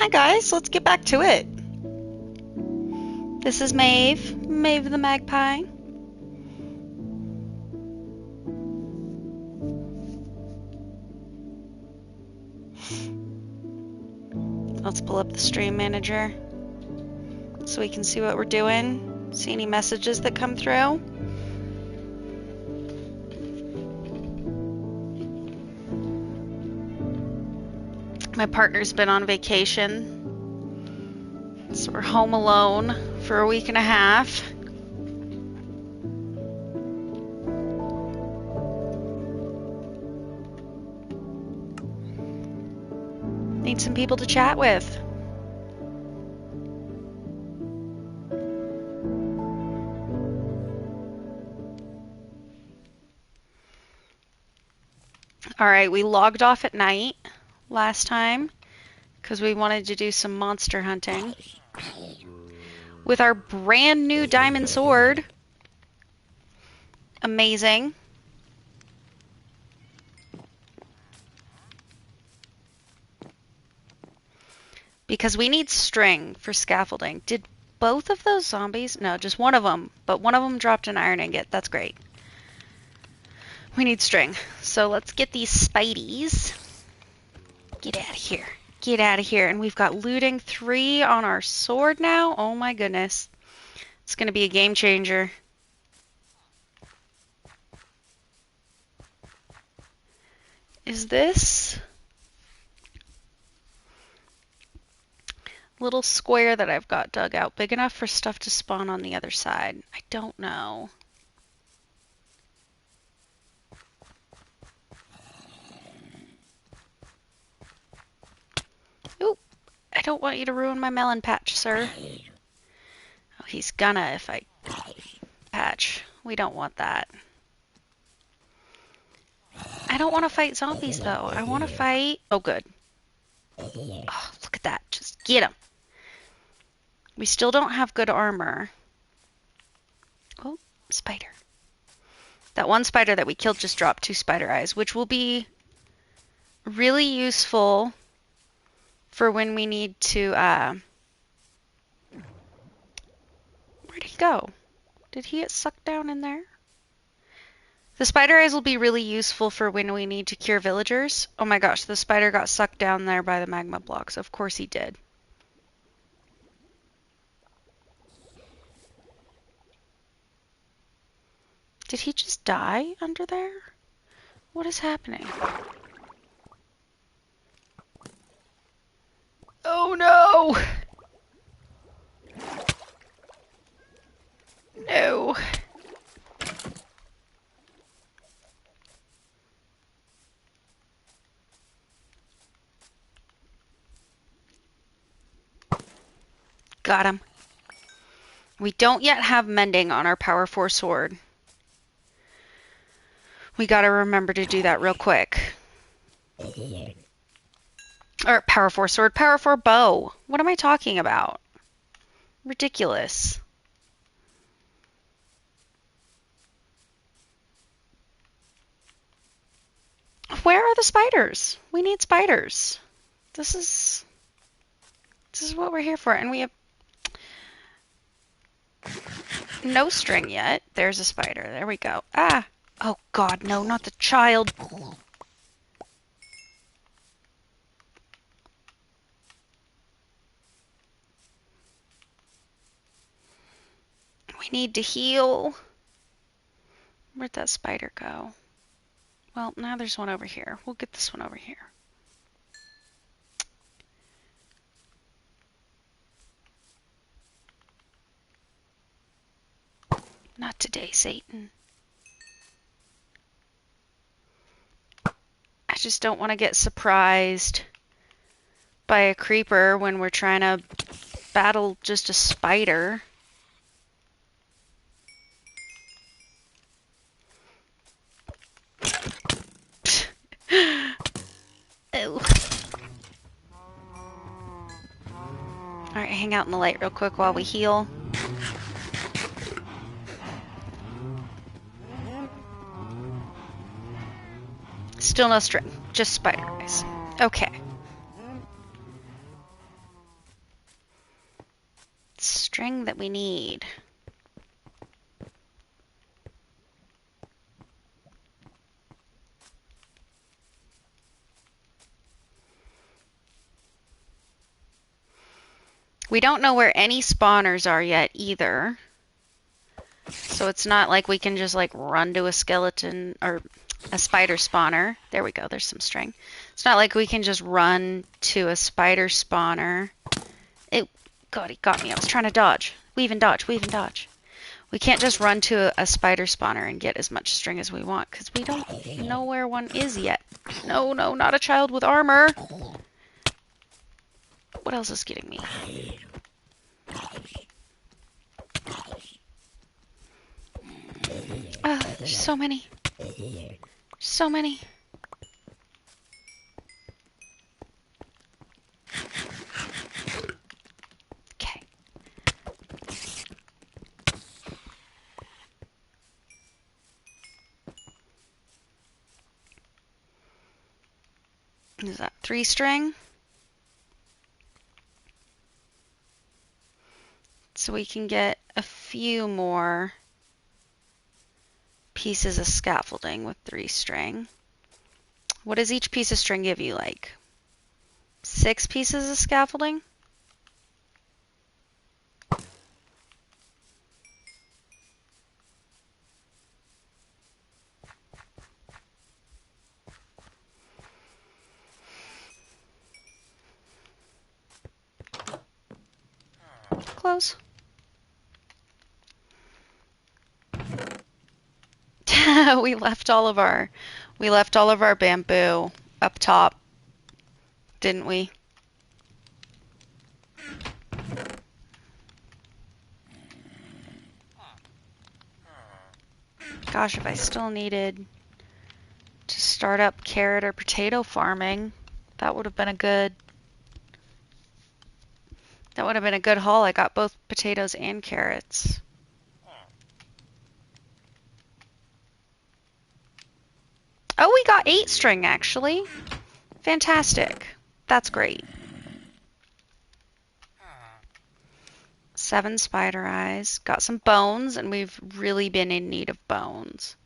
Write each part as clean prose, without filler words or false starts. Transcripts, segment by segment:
Hi guys, let's get back to it. This is Maeve the Magpie. Let's pull up the stream manager so we can see what we're doing, see any messages that come through. My partner's been on vacation, so we're home alone for a week and a half. Need some people to chat with. Alright, we logged off at night last time because we wanted to do some monster hunting with our brand new diamond sword. Amazing. Because we need string for scaffolding. Did both of those zombies? No, just one of them. But one of them dropped an iron ingot. That's great. We need string. So let's get these spideys. Get out of here. Get out of here. And we've got looting 3 on our sword now. Oh my goodness. It's going to be a game changer. Is this little square that I've got dug out big enough for stuff to spawn on the other side? I don't know. Ooh, I don't want you to ruin my melon patch, sir. Oh, he's gonna if I patch. We don't want that. I don't want to fight zombies, though. I want to fight... Oh, good. Oh, look at that. Just get him. We still don't have good armor. Oh, spider. That one spider that we killed just dropped 2 spider eyes, which will be really useful for when we need to... Where'd he go? Did he get sucked down in there? The spider eyes will be really useful for when we need to cure villagers. Oh my gosh, the spider got sucked down there by the magma blocks. Of course he did. Did he just die under there? What is happening? Oh no! No. Got him. We don't yet have mending on our Power 4 sword. We gotta remember to do that real quick. Or Power 4 sword, Power 4 bow. What am I talking about? Ridiculous. Where are the spiders? We need spiders. This is what we're here for. And we have no string yet. There's a spider. There we go. Ah! Oh god, no, not the child. We need to heal. Where'd that spider go? Well, now there's one over here. We'll get this one over here. Not today, Satan. I just don't want to get surprised by a creeper when we're trying to battle just a spider. Oh. Alright, hang out in the light real quick while we heal. Still no string, just spider eyes. Okay. string that we need. We don't know where any spawners are yet either. So it's not like we can just like run to a skeleton or a spider spawner. There we go, there's some string. It's not like we can just run to a spider spawner. God, he got me. I was trying to dodge. Weave and dodge, weave and dodge. We can't just run to a spider spawner and get as much string as we want because we don't know where one is yet. No, no, not a child with armor. What else is getting me? There's so many. So many. Okay. Is that 3 string? So we can get a few more pieces of scaffolding with 3 string. What does each piece of string give you, like 6 pieces of scaffolding? Close. we left all of our bamboo up top, didn't we? Gosh, if I still needed to start up carrot or potato farming, that would have been a good haul. I got both potatoes and carrots. Oh, we got 8 string actually. Fantastic. That's great. 7 spider eyes. Got some bones, and we've really been in need of bones.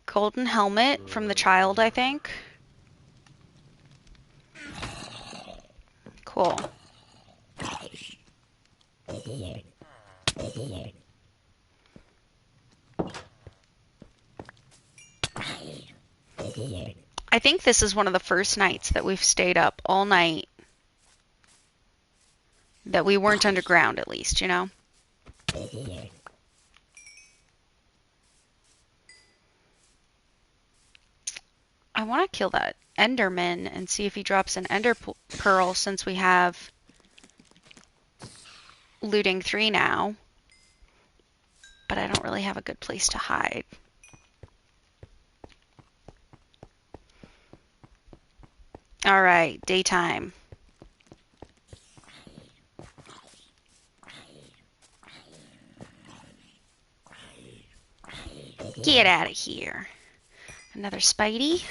Golden helmet from the child, I think. Cool. I think this is one of the first nights that we've stayed up all night that we weren't underground, at least, you know? I want to kill that Enderman and see if he drops an Ender Pearl since we have looting 3 now. But I don't really have a good place to hide. All right, daytime. Get out of here. Another Spidey.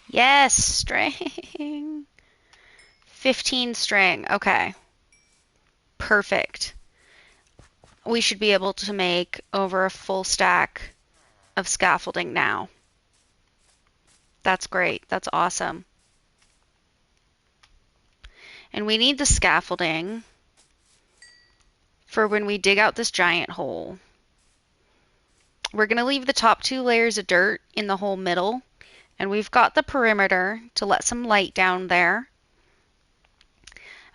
Yes, string. 15 string. Okay. Perfect. We should be able to make over a full stack of scaffolding now. That's great. That's awesome. And we need the scaffolding for when we dig out this giant hole. We're going to leave the top 2 layers of dirt in the whole middle, and we've got the perimeter to let some light down there.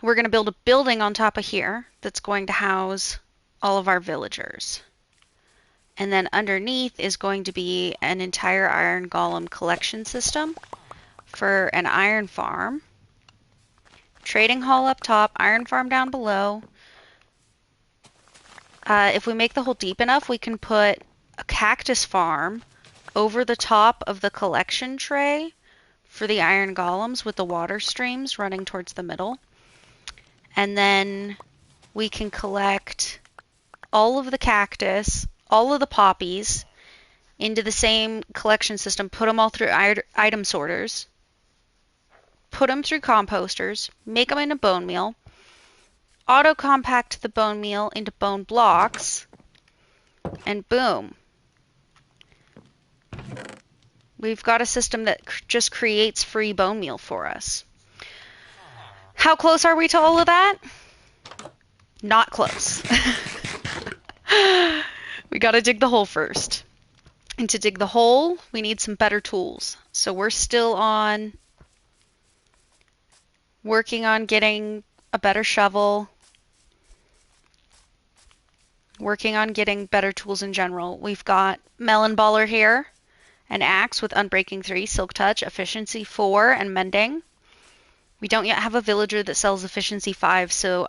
We're going to build a building on top of here that's going to house all of our villagers. And then underneath is going to be an entire iron golem collection system for an iron farm. Trading hall up top, iron farm down below. If we make the hole deep enough, we can put a cactus farm over the top of the collection tray for the iron golems with the water streams running towards the middle. And then we can collect all of the cactus, all of the poppies into the same collection system, put them all through item sorters, put them through composters, make them into bone meal, auto compact the bone meal into bone blocks, and boom. We've got a system that just creates free bone meal for us. How close are we to all of that? Not close. We got to dig the hole first. And to dig the hole, we need some better tools. So we're still on working on getting a better shovel, working on getting better tools in general. We've got melon baller here, an axe with Unbreaking 3, Silk Touch, Efficiency 4, and Mending. We don't yet have a villager that sells Efficiency 5, so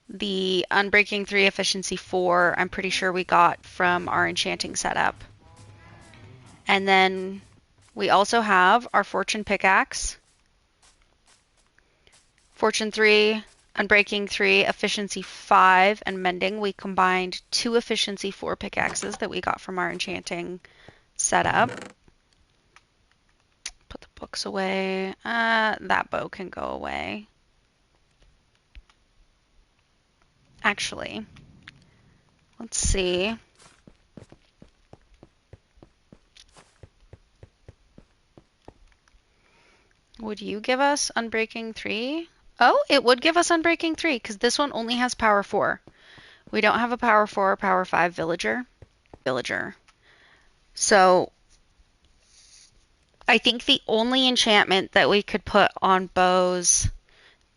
the Unbreaking 3, Efficiency 4, I'm pretty sure we got from our enchanting setup. And then we also have our Fortune Pickaxe. Fortune 3, Unbreaking 3, Efficiency 5, and Mending. We combined 2 Efficiency 4 pickaxes that we got from our enchanting setup. Put the books away. That bow can go away. Actually, let's see. Would you give us Unbreaking 3? Oh, it would give us Unbreaking 3 because this one only has Power 4. We don't have a Power 4 or Power 5 villager. So I think the only enchantment that we could put on bows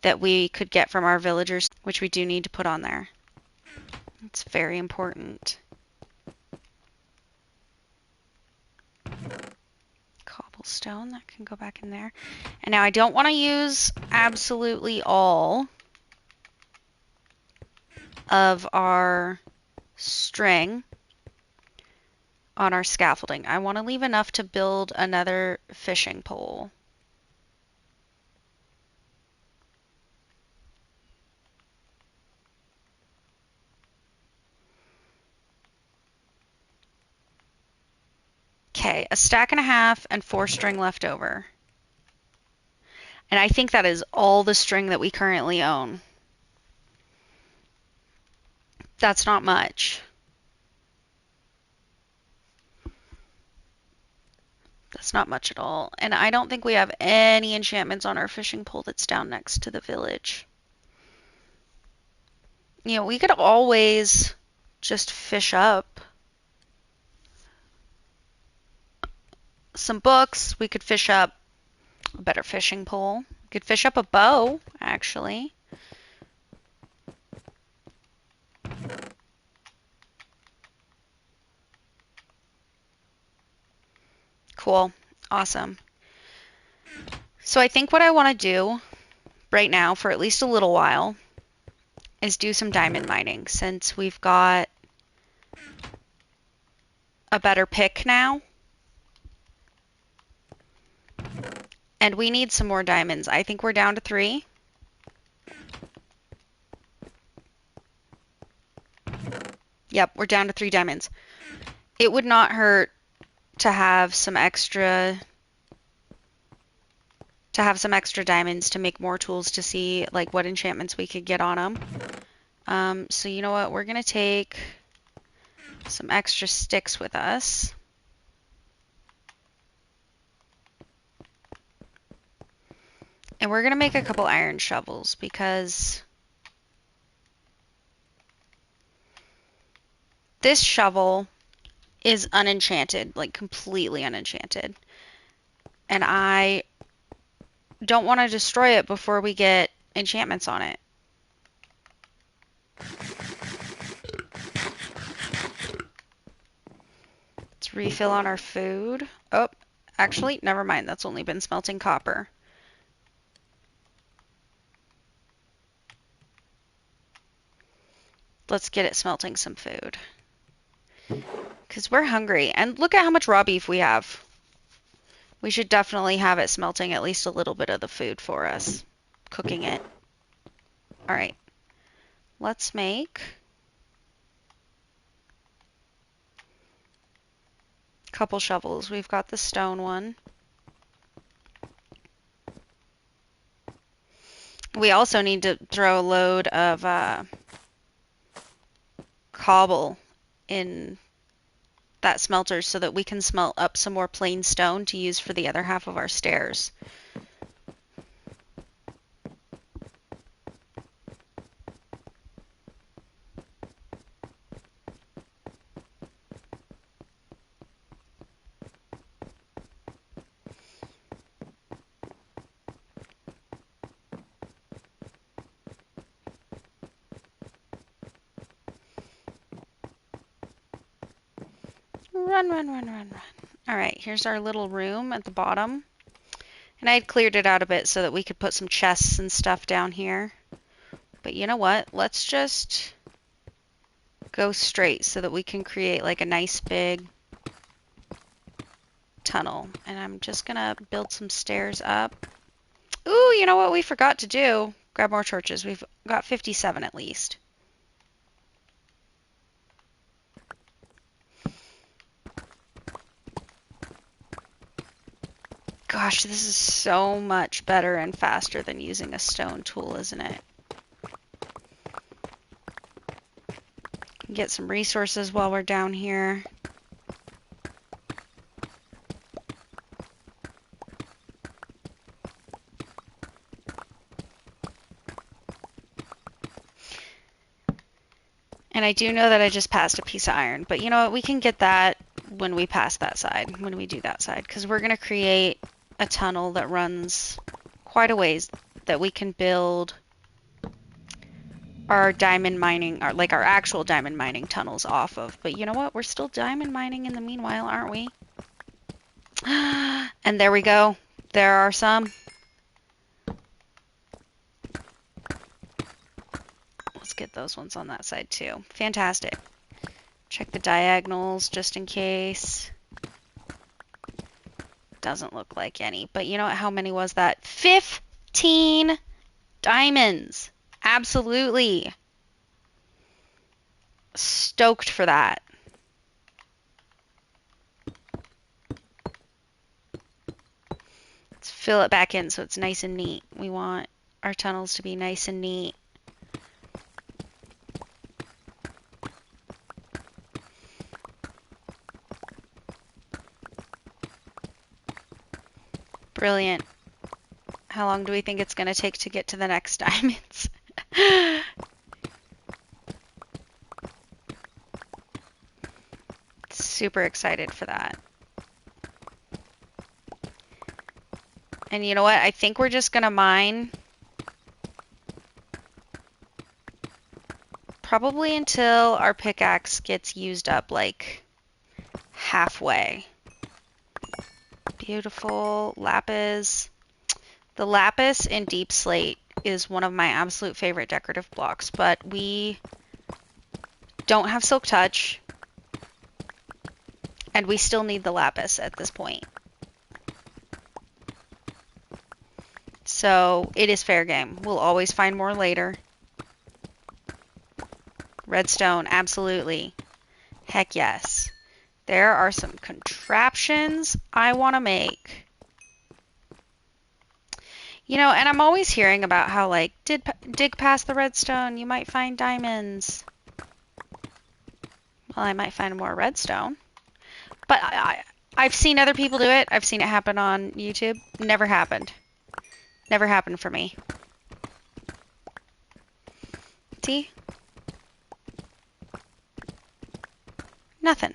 that we could get from our villagers, which we do need to put on there. It's very important. Cobblestone, that can go back in there. And now I don't want to use absolutely all of our string on our scaffolding. I want to leave enough to build another fishing pole. Okay, a stack and a half and 4 string left over. And I think that is all the string that we currently own. That's not much. That's not much at all. And I don't think we have any enchantments on our fishing pole that's down next to the village. You know, we could always just fish up some books. We could fish up a better fishing pole. We could fish up a bow, actually. Cool. Awesome. So I think what I want to do right now for at least a little while is do some diamond mining since we've got a better pick now. And we need some more diamonds. I think we're down to 3. Yep, we're down to 3 diamonds. It would not hurt to have some extra diamonds to make more tools to see like what enchantments we could get on them. So you know what? We're gonna take some extra sticks with us. And we're gonna make a couple iron shovels because this shovel is unenchanted, like completely unenchanted. And I don't want to destroy it before we get enchantments on it. Let's refill on our food. Oh, actually, never mind. That's only been smelting copper. Let's get it smelting some food. Because we're hungry. And look at how much raw beef we have. We should definitely have it smelting at least a little bit of the food for us. Cooking it. Alright. Let's make a couple shovels. We've got the stone one. We also need to throw a load of cobble in that smelter so that we can smelt up some more plain stone to use for the other half of our stairs. Run, run, run, run, run. All right, here's our little room at the bottom. And I had cleared it out a bit so that we could put some chests and stuff down here. But you know what? Let's just go straight so that we can create like a nice big tunnel. And I'm just gonna build some stairs up. Ooh, you know what we forgot to do? Grab more torches. We've got 57 at least. Gosh, this is so much better and faster than using a stone tool, isn't it? Get some resources while we're down here. And I do know that I just passed a piece of iron, but you know what? We can get that when we pass that side, when we do that side, because we're going to create a tunnel that runs quite a ways that we can build our diamond mining, or like our actual diamond mining tunnels off of. But you know what? We're still diamond mining in the meanwhile, aren't we? And there we go. There are some. Let's get those ones on that side too. Fantastic. Check the diagonals just in case. Doesn't look like any. But you know what? How many was that? 15 diamonds. Absolutely. Stoked for that. Let's fill it back in so it's nice and neat. We want our tunnels to be nice and neat. Brilliant. How long do we think it's going to take to get to the next diamonds? Super excited for that. And you know what? I think we're just going to mine probably until our pickaxe gets used up like halfway. Beautiful lapis. The lapis in deep slate is one of my absolute favorite decorative blocks, but we don't have silk touch, and we still need the lapis at this point. So it is fair game. We'll always find more later. Redstone, absolutely. Heck yes. There are some contraptions I want to make. You know, and I'm always hearing about how, like, dig past the redstone, you might find diamonds. Well, I might find more redstone. But I've seen other people do it. I've seen it happen on YouTube. Never happened. Never happened for me. See? Nothing.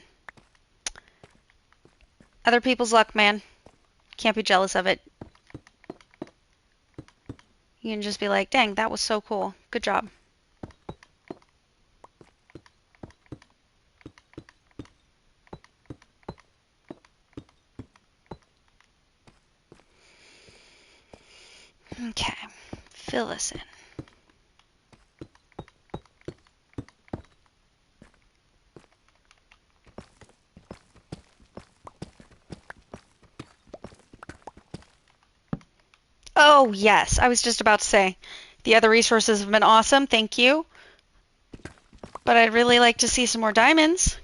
Other people's luck, man. Can't be jealous of it. You can just be like, dang, that was so cool. Good job. Okay, fill this in. Oh, yes, I was just about to say, the other resources have been awesome, thank you. But I'd really like to see some more diamonds.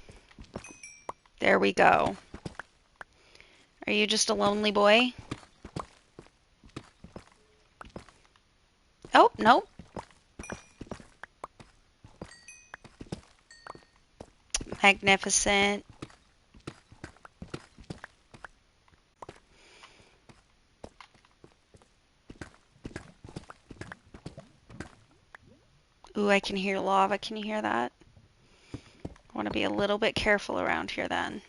There we go. Are you just a lonely boy? Oh, nope. Magnificent. Ooh, I can hear lava. Can you hear that? I want to be a little bit careful around here then.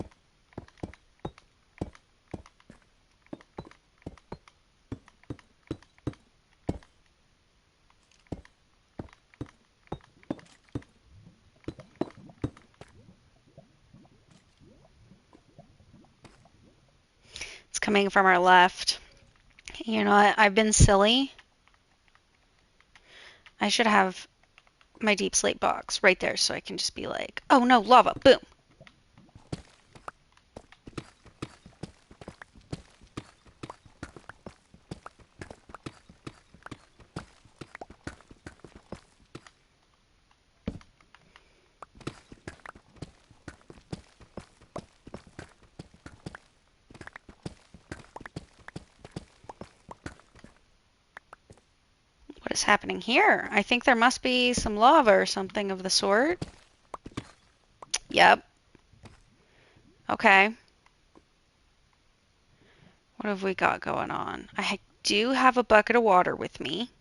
It's coming from our left. You know what? I've been silly. I should have my deep slate box right there so I can just be like, oh no, lava, boom. What is happening here? I think there must be some lava or something of the sort. Yep. Okay. What have we got going on? I do have a bucket of water with me.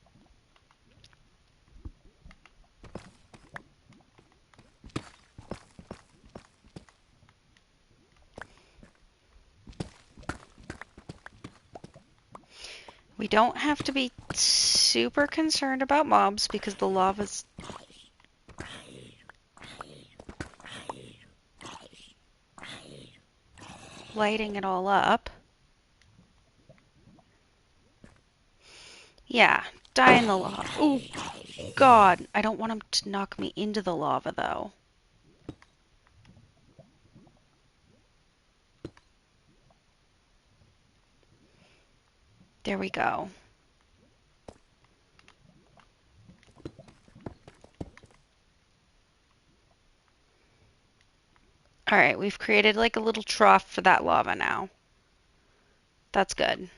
We don't have to be super concerned about mobs because the lava's lighting it all up. Yeah, die in the lava. Oh, God. I don't want him to knock me into the lava, though. There we go. All right, we've created like a little trough for that lava now. That's good.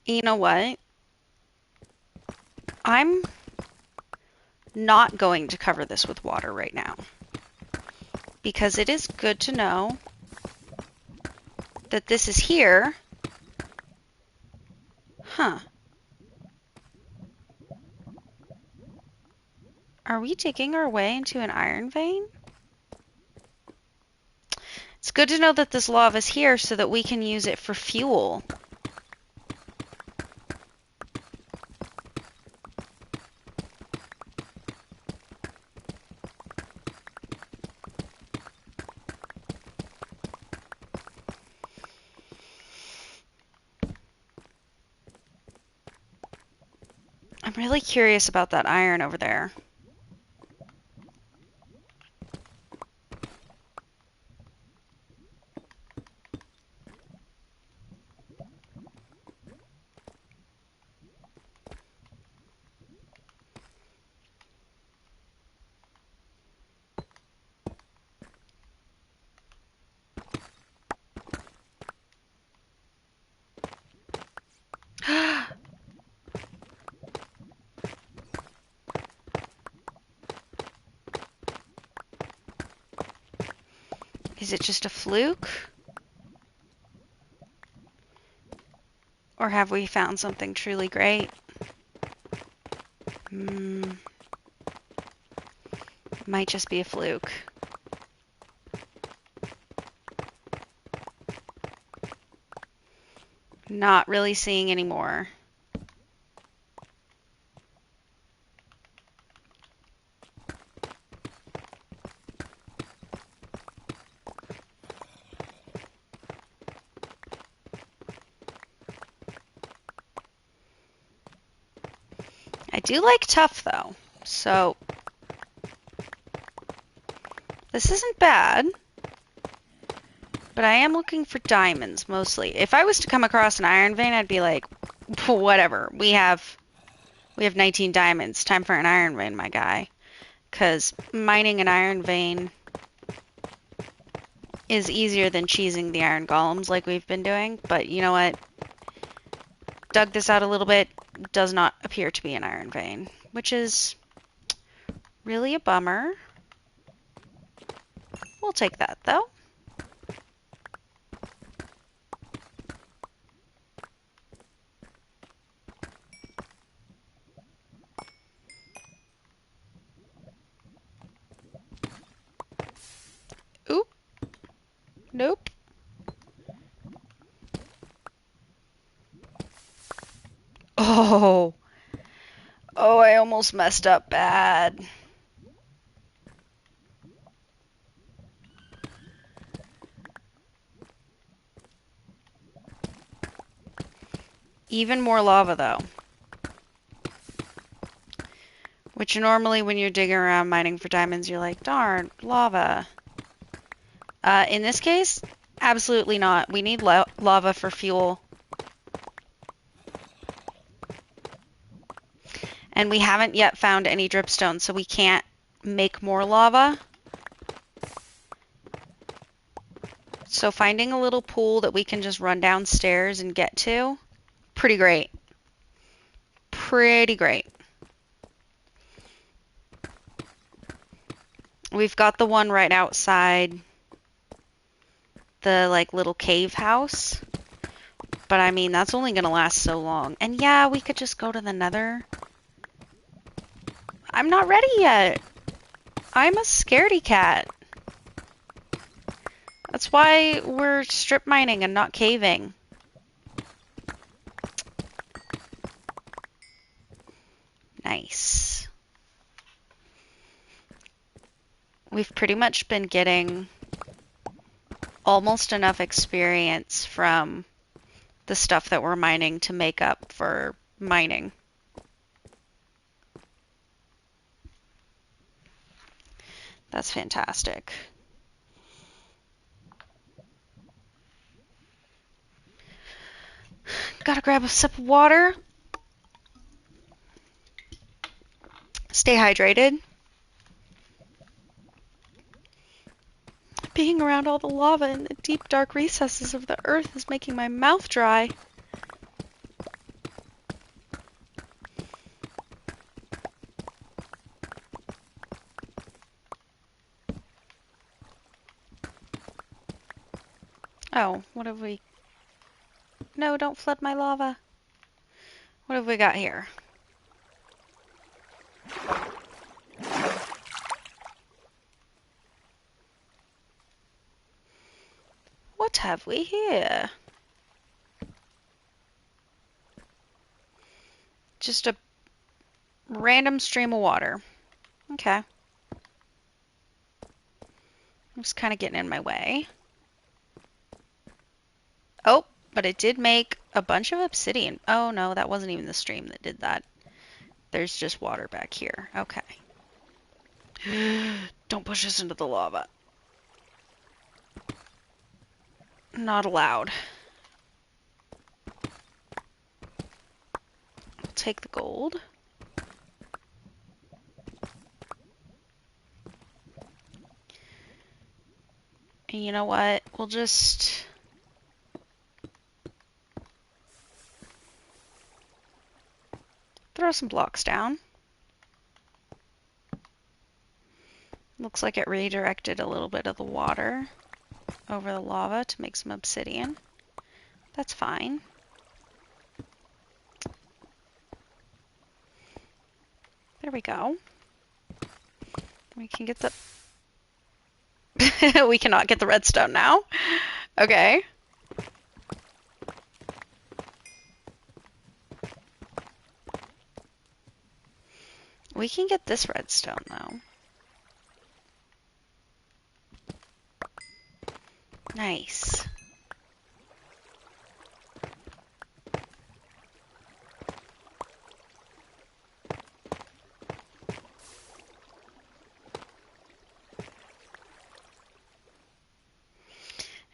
You know what? I'm not going to cover this with water right now because it is good to know that this is here. Huh. Are we digging our way into an iron vein? It's good to know that this lava is here so that we can use it for fuel. I'm really curious about that iron over there. Is it just a fluke? Or have we found something truly great? Might just be a fluke. Not really seeing any more. I do like tough though, so this isn't bad. But I am looking for diamonds mostly. If I was to come across an iron vein, I'd be like, whatever. We have 19 diamonds. Time for an iron vein, my guy. Because mining an iron vein is easier than cheesing the iron golems like we've been doing, but you know what? Dug this out a little bit, does not appear to be an iron vein, which is really a bummer. We'll take that though. Oop. Nope. Oh. Oh, I almost messed up bad. Even more lava though. Which normally when you're digging around mining for diamonds, you're like, darn, lava. In this case, absolutely not. We need lava for fuel. And we haven't yet found any dripstone, so we can't make more lava. So finding a little pool that we can just run downstairs and get to, pretty great. Pretty great. We've got the one right outside the like little cave house. But I mean, that's only gonna last so long. And yeah, we could just go to the Nether. I'm not ready yet. I'm a scaredy cat. That's why we're strip mining and not caving. Nice. We've pretty much been getting almost enough experience from the stuff that we're mining to make up for mining. That's fantastic. Gotta grab a sip of water. Stay hydrated. Being around all the lava in the deep, dark recesses of the earth is making my mouth dry. Oh, what have we... No, don't flood my lava. What have we got here? What have we here? Just a random stream of water. Okay. I'm just kind of getting in my way. Oh, but it did make a bunch of obsidian. Oh no, that wasn't even the stream that did that. There's just water back here. Okay. Don't push us into the lava. Not allowed. I'll take the gold. And you know what? We'll just... throw some blocks down. Looks like it redirected a little bit of the water over the lava to make some obsidian. That's fine. There we go. We can get the... We cannot get the redstone now. Okay. We can get this redstone though. Nice.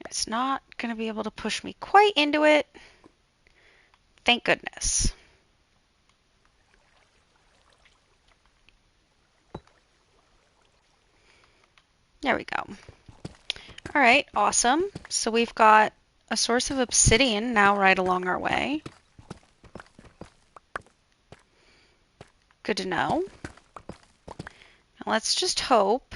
It's not going to be able to push me quite into it. Thank goodness. There we go. All right, awesome. So we've got a source of obsidian now right along our way. Good to know. Now let's just hope.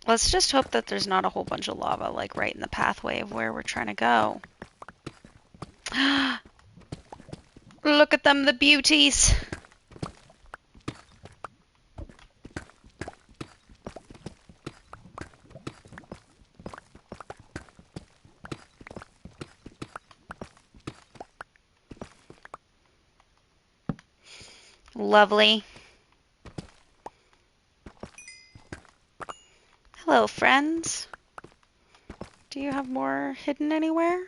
Let's just hope that there's not a whole bunch of lava like right in the pathway of where we're trying to go. Look at them, the beauties. Lovely. Hello, friends. Do you have more hidden anywhere?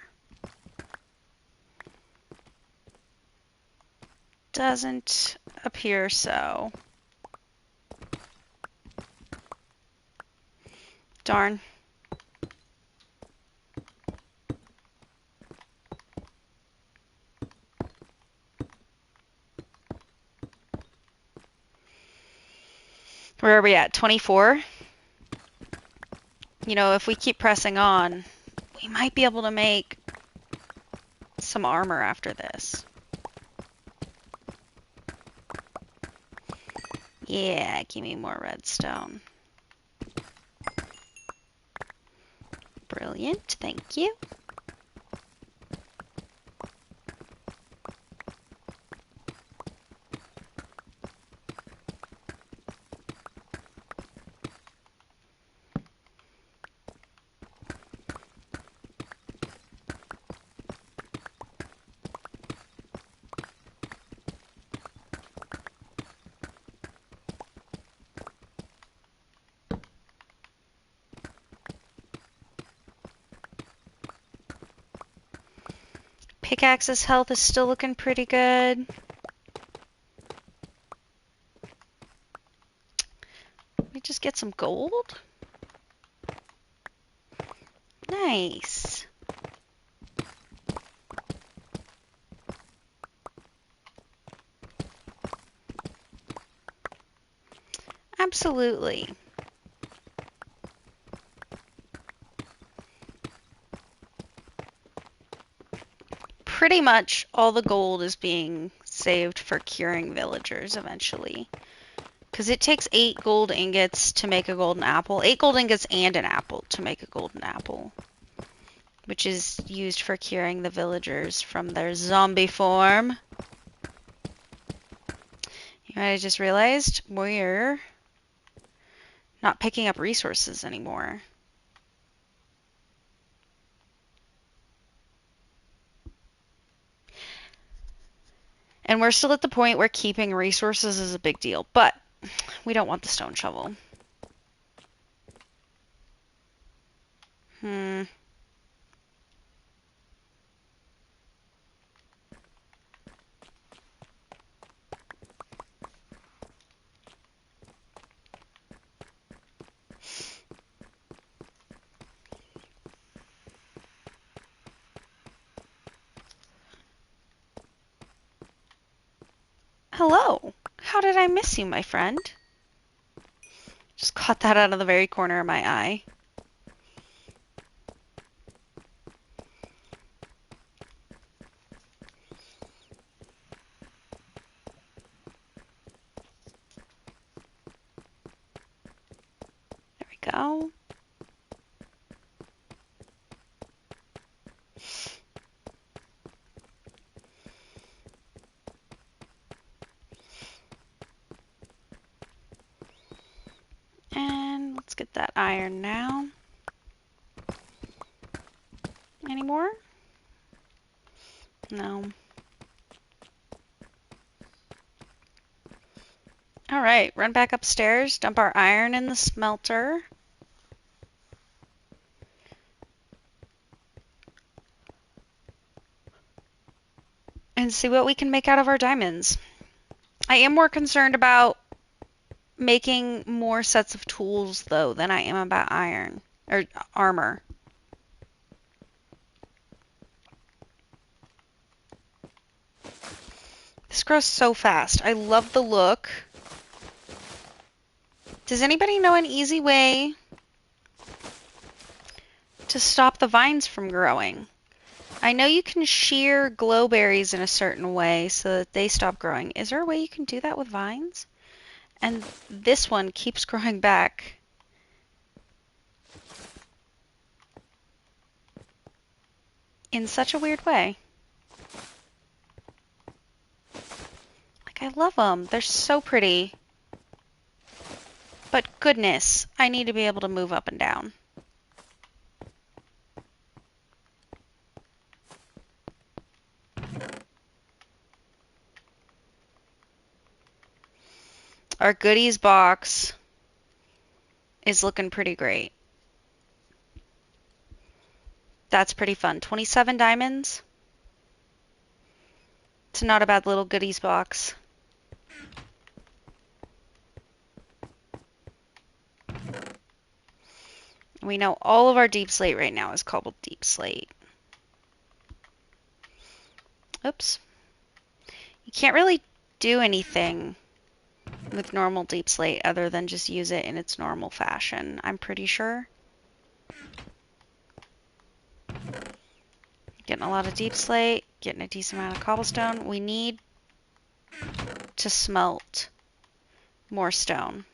Doesn't appear so. Darn. Where are we at? 24? You know, if we keep pressing on, we might be able to make some armor after this. Yeah, give me more redstone. Brilliant, thank you. Pickaxe's health is still looking pretty good. Let me just get some gold. Nice. Absolutely. Pretty much all the gold is being saved for curing villagers eventually. Because it takes 8 gold ingots to make a golden apple. 8 gold ingots and an apple to make a golden apple. Which is used for curing the villagers from their zombie form. You know what I just realized? We're not picking up resources anymore. And we're still at the point where keeping resources is a big deal, but we don't want the stone shovel. There Hello. How did I miss you, my friend? Just caught that out of the very corner of my eye. There we go. And let's get that iron now. Any more? No. All right, run back upstairs, dump our iron in the smelter. And see what we can make out of our diamonds. I am more concerned about making more sets of tools, though, than I am about iron or armor. This grows so fast. I love the look. Does anybody know an easy way to stop the vines from growing? I know you can shear glowberries in a certain way so that they stop growing. Is there a way you can do that with vines? And this one keeps growing back. In such a weird way. Like, I love them. They're so pretty. But goodness, I need to be able to move up and down. Our goodies box is looking pretty great. That's pretty fun. 27 diamonds. It's not a bad little goodies box. We know all of our deep slate right now is called deep slate. Oops. You can't really do anything with normal deep slate other than just use it in its normal fashion, I'm pretty sure. Getting a lot of deep slate, getting a decent amount of cobblestone. We need to smelt more stone.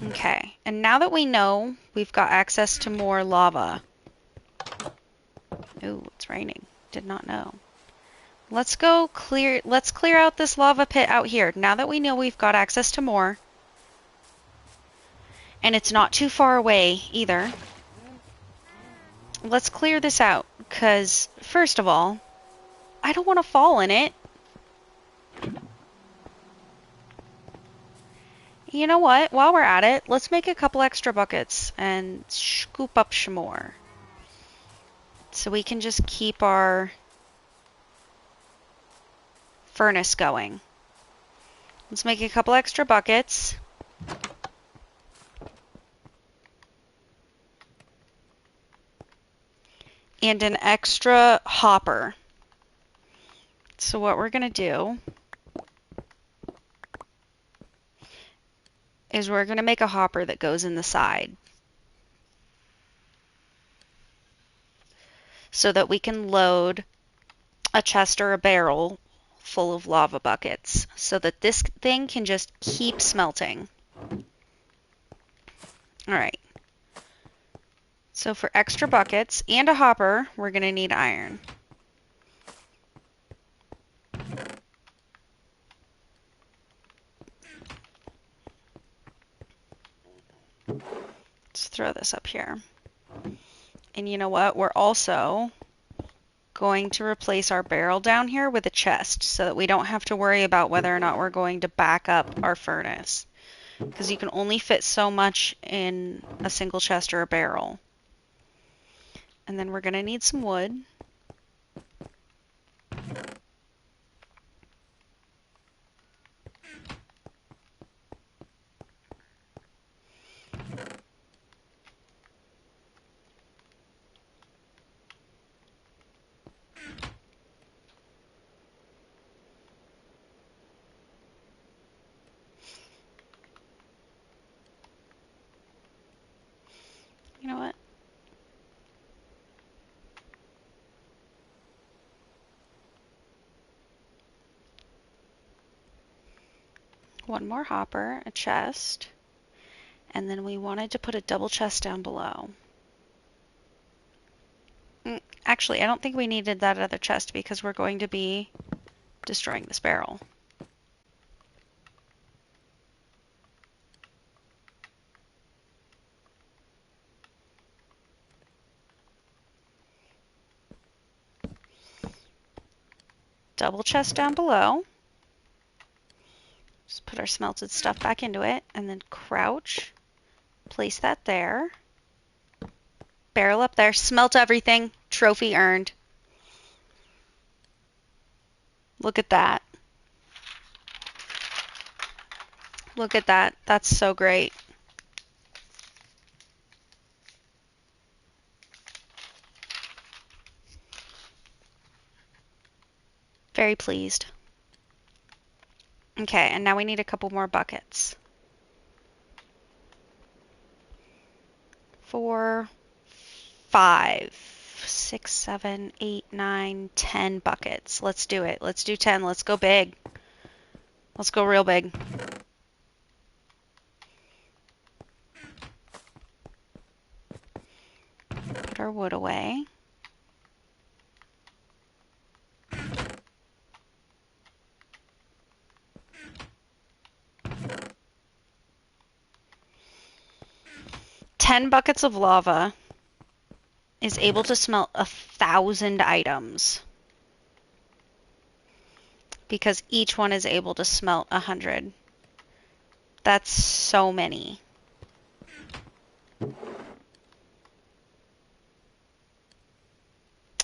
Okay, and now that we know we've got access to more lava. Ooh, it's raining. Did not know. Let's clear out this lava pit out here. Now that we know we've got access to more, and it's not too far away either, let's clear this out, because first of all, I don't want to fall in it. You know what? While we're at it, let's make a couple extra buckets and scoop up some more. So we can just keep our furnace going. Let's make a couple extra buckets. And an extra hopper. So what we're going to do is we're going to make a hopper that goes in the side so that we can load a chest or a barrel full of lava buckets so that this thing can just keep smelting. All right. So for extra buckets and a hopper, we're going to need iron. Let's throw this up here. And you know what? We're also going to replace our barrel down here with a chest so that we don't have to worry about whether or not we're going to back up our furnace. Because you can only fit so much in a single chest or a barrel. And then we're going to need some wood. You know what? One more hopper, a chest, and then we wanted to put a double chest down below. Actually, I don't think we needed that other chest because we're going to be destroying this barrel. Double chest down below. Just put our smelted stuff back into it and then crouch. Place that there. Barrel up there. Smelt everything. Trophy earned. Look at that. Look at that. That's so great. Very pleased. Okay, and now we need a couple more buckets. 4, 5, 6, 7, 8, 9, 10 buckets. Let's do it. Let's do 10. Let's go big. Let's go real big. Put our wood away. Ten buckets of lava is able to smelt 1,000 items because each one is able to smelt 100. That's so many.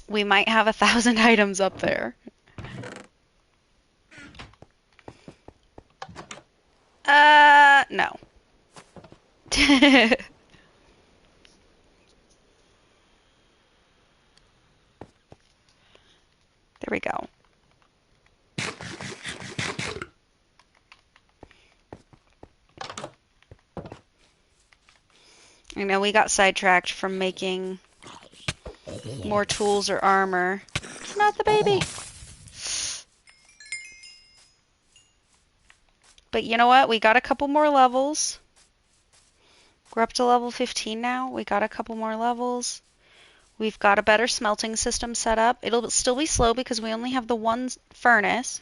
We might have 1,000 items up there. No. There we go. I know we got sidetracked from making more tools or armor. It's not the baby. But you know what? We got a couple more levels. We're up to level 15 now. We got a couple more levels. We've got a better smelting system set up. It'll still be slow because we only have the one furnace.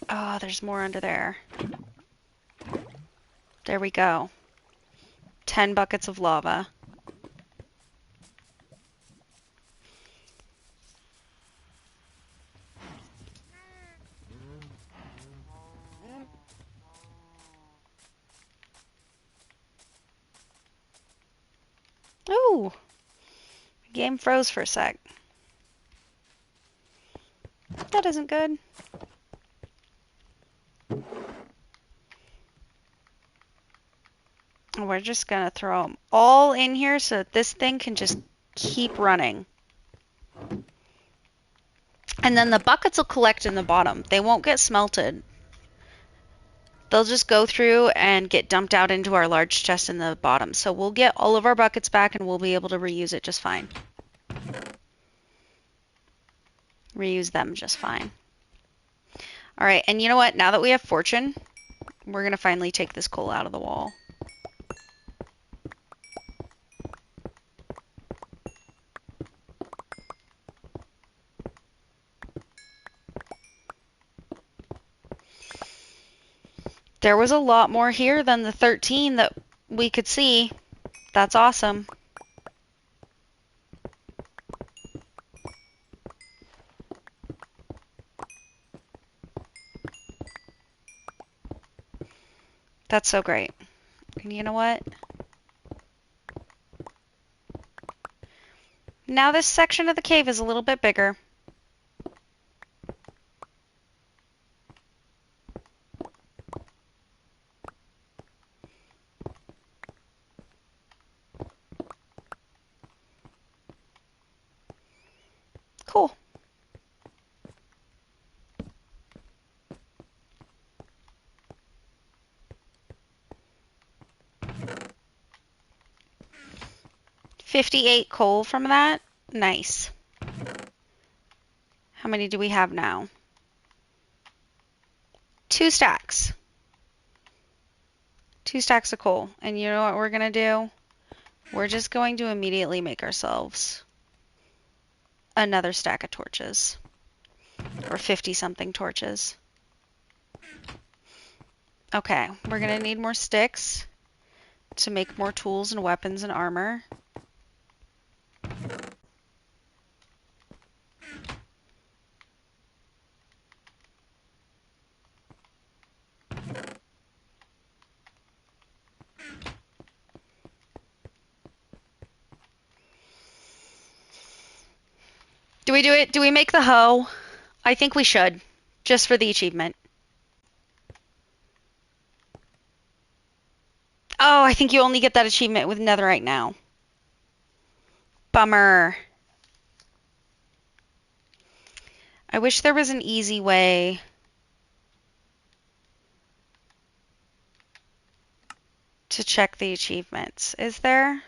Oh, there's more under there. There we go. 10 buckets of lava. Ooh, game froze for a sec. That isn't good. We're just gonna throw them all in here so that this thing can just keep running. And then the buckets will collect in the bottom. They won't get smelted. They'll just go through and get dumped out into our large chest in the bottom. So we'll get all of our buckets back and we'll be able to reuse it just fine. Reuse them just fine. All right, and you know what? Now that we have fortune, we're gonna finally take this coal out of the wall. There was a lot more here than the 13 that we could see. That's awesome. That's so great. And you know what? Now this section of the cave is a little bit bigger. Cool. $58 coal from that. Nice. How many do we have now? 2 stacks. 2 stacks of coal. And you know what we're gonna do? We're just going to immediately make ourselves another stack of torches. Or 50-something torches. Okay, we're gonna need more sticks to make more tools and weapons and armor. Do we do it? Do we make the hoe? I think we should, just for the achievement. Oh, I think you only get that achievement with netherite now. Bummer. I wish there was an easy way to check the achievements. Is there?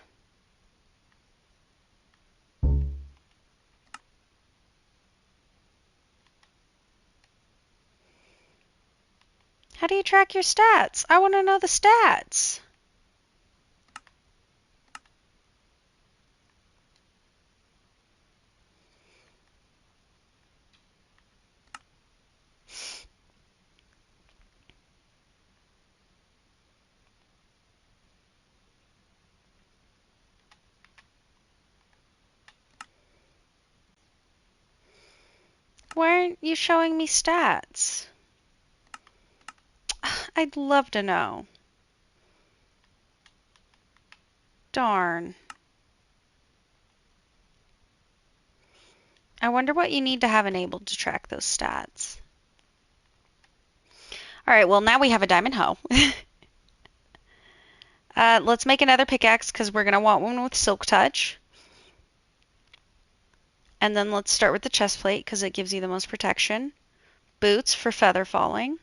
How do you track your stats? I want to know the stats. Why aren't you showing me stats? I'd love to know. Darn. I wonder what you need to have enabled to track those stats. All right, well, now we have a diamond hoe. Let's make another pickaxe because we're going to want one with silk touch. And then let's start with the chest plate because it gives you the most protection. Boots for feather falling.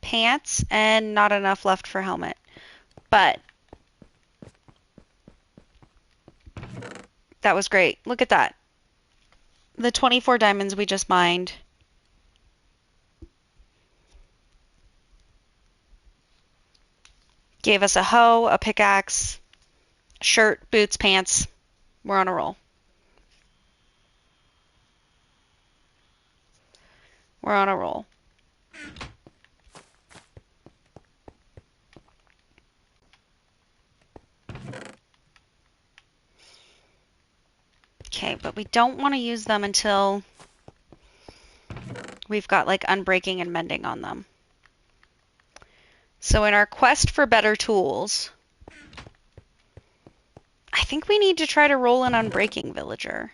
Pants, and not enough left for helmet. But that was great. Look at that. The 24 diamonds we just mined. Gave us a hoe, a pickaxe, shirt, boots, pants. We're on a roll. We're on a roll. Okay, but we don't want to use them until we've got like unbreaking and mending on them. So in our quest for better tools, I think we need to try to roll an unbreaking villager.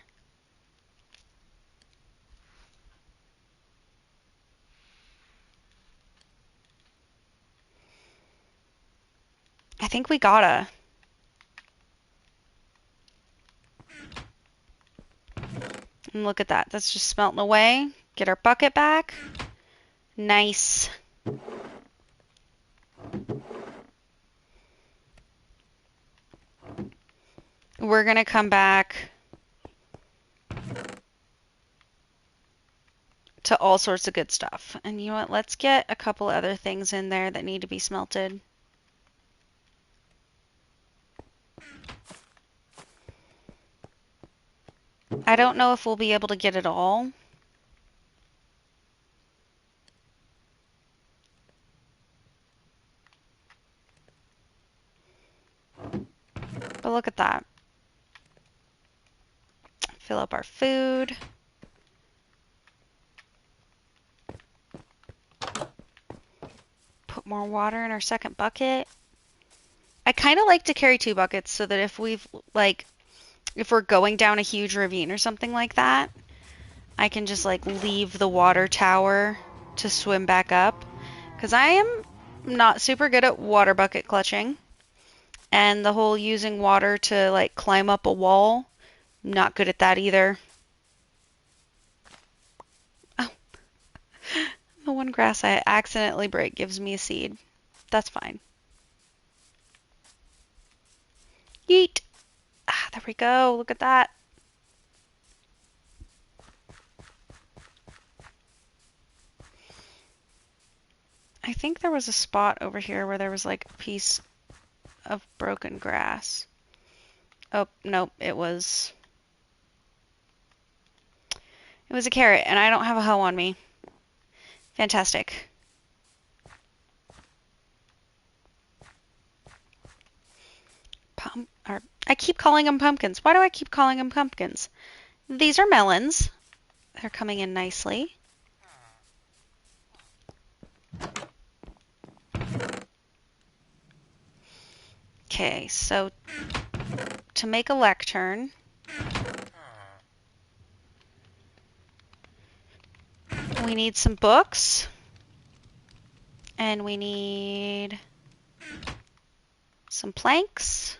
I think we gotta. And look at that. That's just smelting away. Get our bucket back. Nice. We're going to come back to all sorts of good stuff. And you know what? Let's get a couple other things in there that need to be smelted. I don't know if we'll be able to get it all. But look at that. Fill up our food. Put more water in our second bucket. I kind of like to carry 2 buckets so that if we're going down a huge ravine or something like that, I can just like leave the water tower to swim back up. Because I am not super good at water bucket clutching. And the whole using water to like climb up a wall, not good at that either. Oh, the one grass I accidentally break gives me a seed. That's fine. Yeet! Ah, there we go. Look at that. I think there was a spot over here where there was like a piece of broken grass. Oh, nope, it was a carrot, and I don't have a hoe on me. Fantastic. I keep calling them pumpkins. Why do I keep calling them pumpkins? These are melons. They're coming in nicely. Okay, so to make a lectern, We need some books. And we need some planks.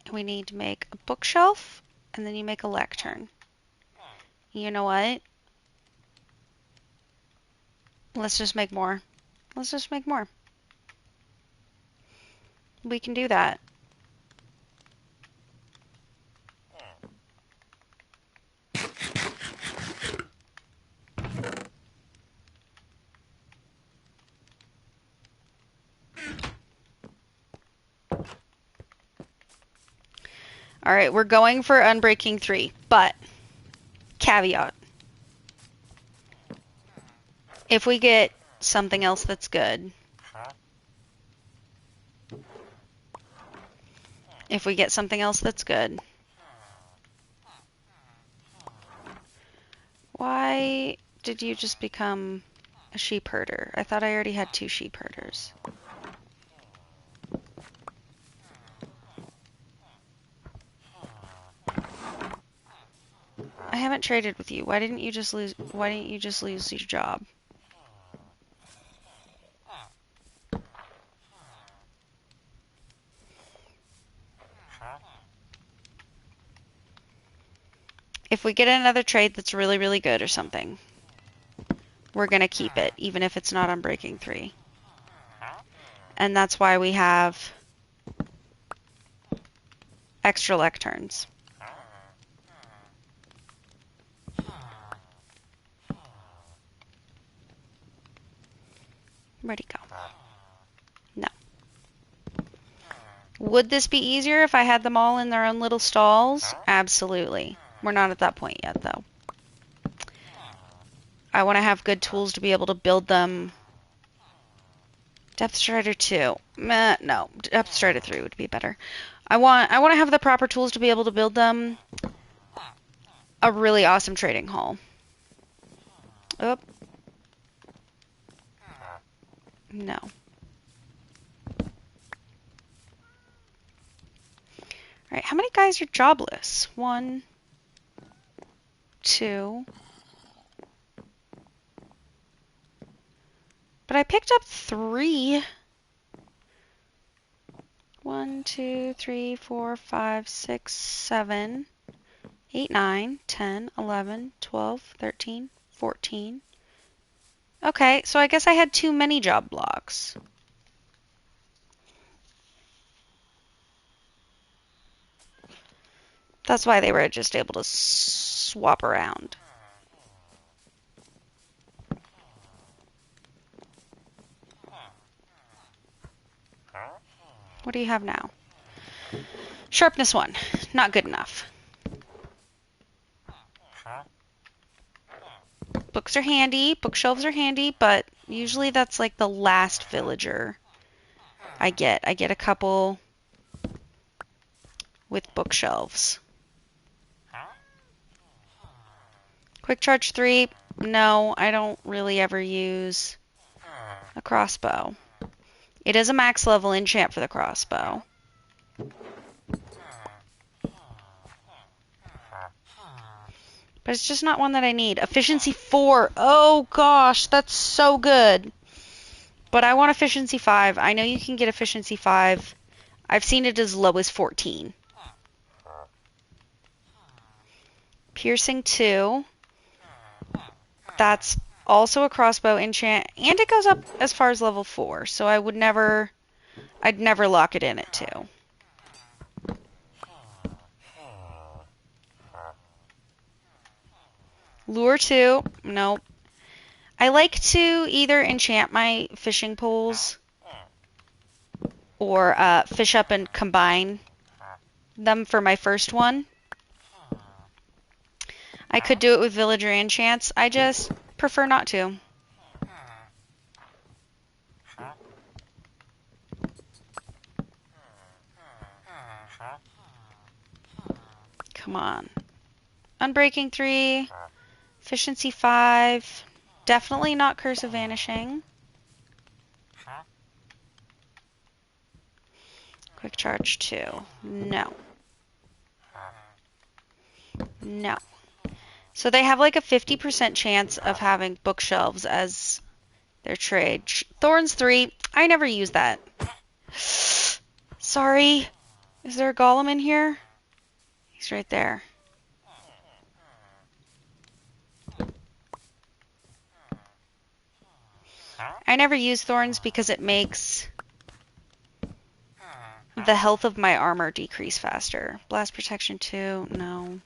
And we need to make a bookshelf. And then you make a lectern. You know what? Let's just make more. Let's just make more. We can do that. All right, we're going for Unbreaking 3, but caveat. If we get something else that's good, Why did you just become a sheep herder? I thought I already had 2 sheep herders. I haven't traded with you. Why didn't you just lose your job? If we get another trade that's really, really good or something, we're going to keep it, even if it's not Unbreaking 3. And that's why we have extra lecterns. Where'd he go? No. Would this be easier if I had them all in their own little stalls? Absolutely. We're not at that point yet, though. I want to have good tools to be able to build them. Depth Strider 2. No, Depth Strider 3 would be better. I want to have the proper tools to be able to build them a really awesome trading hall. Oop. No. Alright, how many guys are jobless? 1, 2. But I picked up 3. 1, 2, 3, 4, 5, 6, 7, 8, 9, 10, 11, 12, 13, 14. Okay, so I guess I had too many job blocks. That's why they were just able to swap around. What do you have now? Sharpness 1. Not good enough. Books are handy. Bookshelves are handy, but usually that's like the last villager I get. I get a couple with bookshelves. Quick Charge 3. No, I don't really ever use a crossbow. It is a max level enchant for the crossbow. But it's just not one that I need. Efficiency 4. Oh gosh, that's so good. But I want efficiency 5. I know you can get efficiency 5. I've seen it as low as 14. Piercing 2. That's also a crossbow enchant, and it goes up as far as level 4. So I'd never lock it in at 2. Lure 2. Nope. I like to either enchant my fishing poles or fish up and combine them for my first one. I could do it with villager enchants. I just prefer not to. Come on. Unbreaking 3. Efficiency 5. Definitely not Curse of Vanishing. Quick Charge 2. No. No. So they have like a 50% chance of having bookshelves as their trade. Thorns 3. I never use that. Sorry. Is there a golem in here? He's right there. I never use thorns because it makes the health of my armor decrease faster. Blast protection 2. No.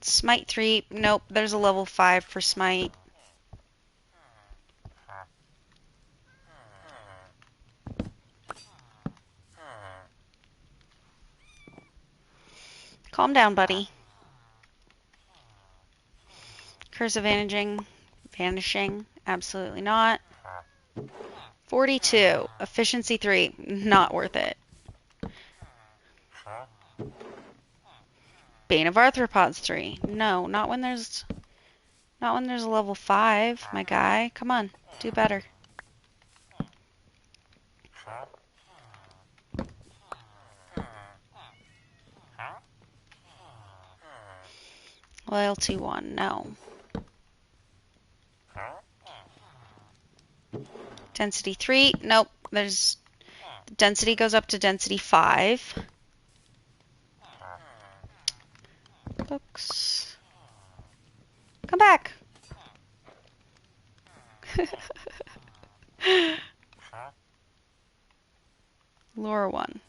Smite 3. Nope. There's a level 5 for smite. Calm down, buddy. Curse of vanishing. Absolutely not. 42. Efficiency 3. Not worth it. Bane of Arthropods 3. No, not when there's a level 5, my guy. Come on, do better. Loyalty 1. No. Density 3. Nope. Density goes up to density 5. Books. Come back. Lure 1.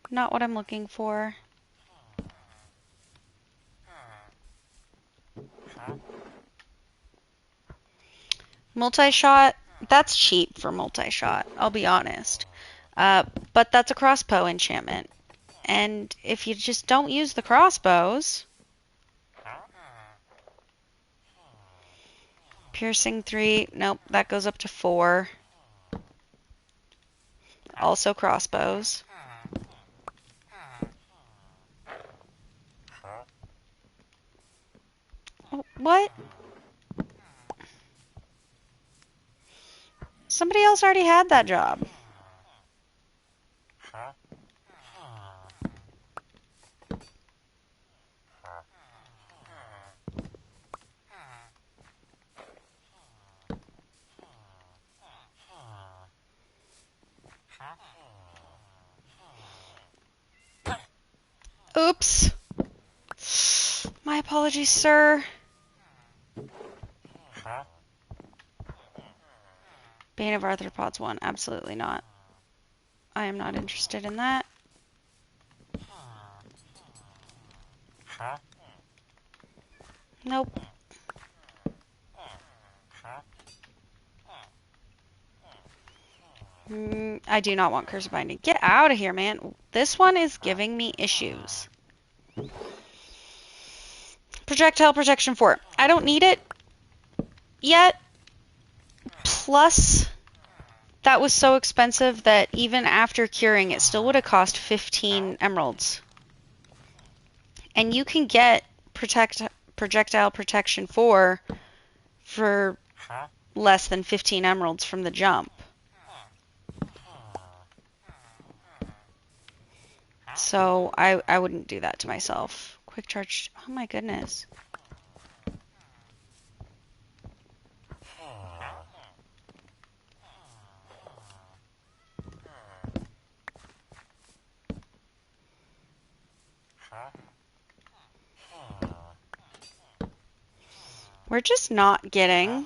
Not what I'm looking for. Multi-shot. That's cheap for multi-shot, I'll be honest. But that's a crossbow enchantment. And if you just don't use the crossbows... Piercing 3. Nope, that goes up to 4. Also crossbows. Oh, what? Somebody else already had that job. Oops. My apologies, sir. Bane of Arthropods 1. Absolutely not. I am not interested in that. Nope. I do not want Curse of Binding. Get out of here, man. This one is giving me issues. Projectile Protection 4. I don't need it yet. Plus, that was so expensive that even after curing, it still would have cost 15 emeralds. And you can get Projectile Protection 4 for less than 15 emeralds from the jump. So I wouldn't do that to myself. Quick charge. Oh my goodness. We're just not getting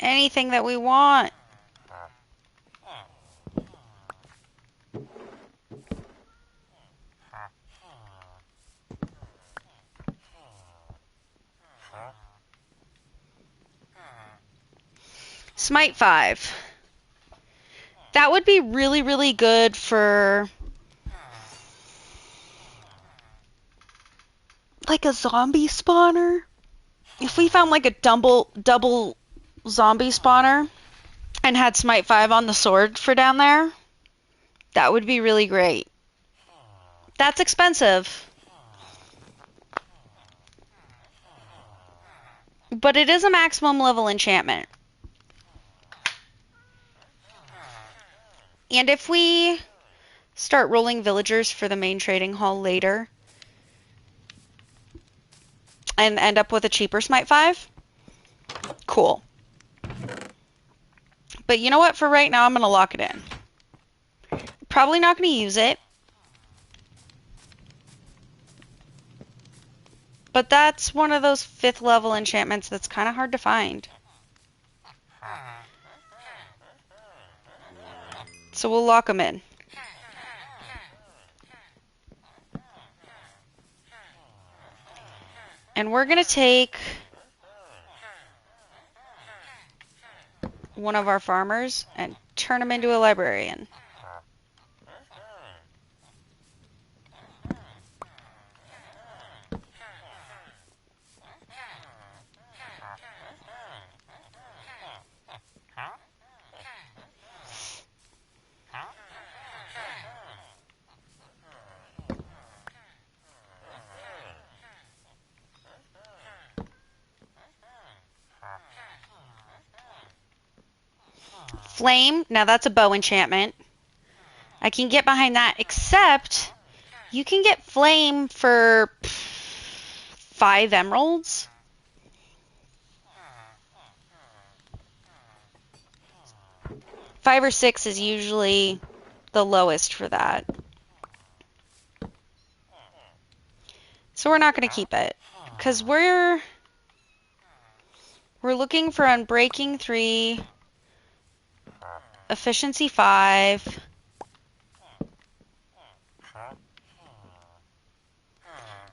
anything that we want. Smite 5. That would be really, really good for like a zombie spawner. If we found like a double zombie spawner and had Smite 5 on the sword for down there, that would be really great. That's expensive. But it is a maximum level enchantment. And if we start rolling villagers for the main trading hall later and end up with a cheaper Smite 5, cool. But you know what? For right now, I'm going to lock it in. Probably not going to use it. But that's one of those 5th level enchantments that's kind of hard to find. So we'll lock them in. And we're going to take one of our farmers and turn him into a librarian. Flame, now that's a bow enchantment. I can get behind that, except you can get flame for 5 emeralds. Five or 6 is usually the lowest for that. So we're not going to keep it, because we're looking for Unbreaking 3, Efficiency 5,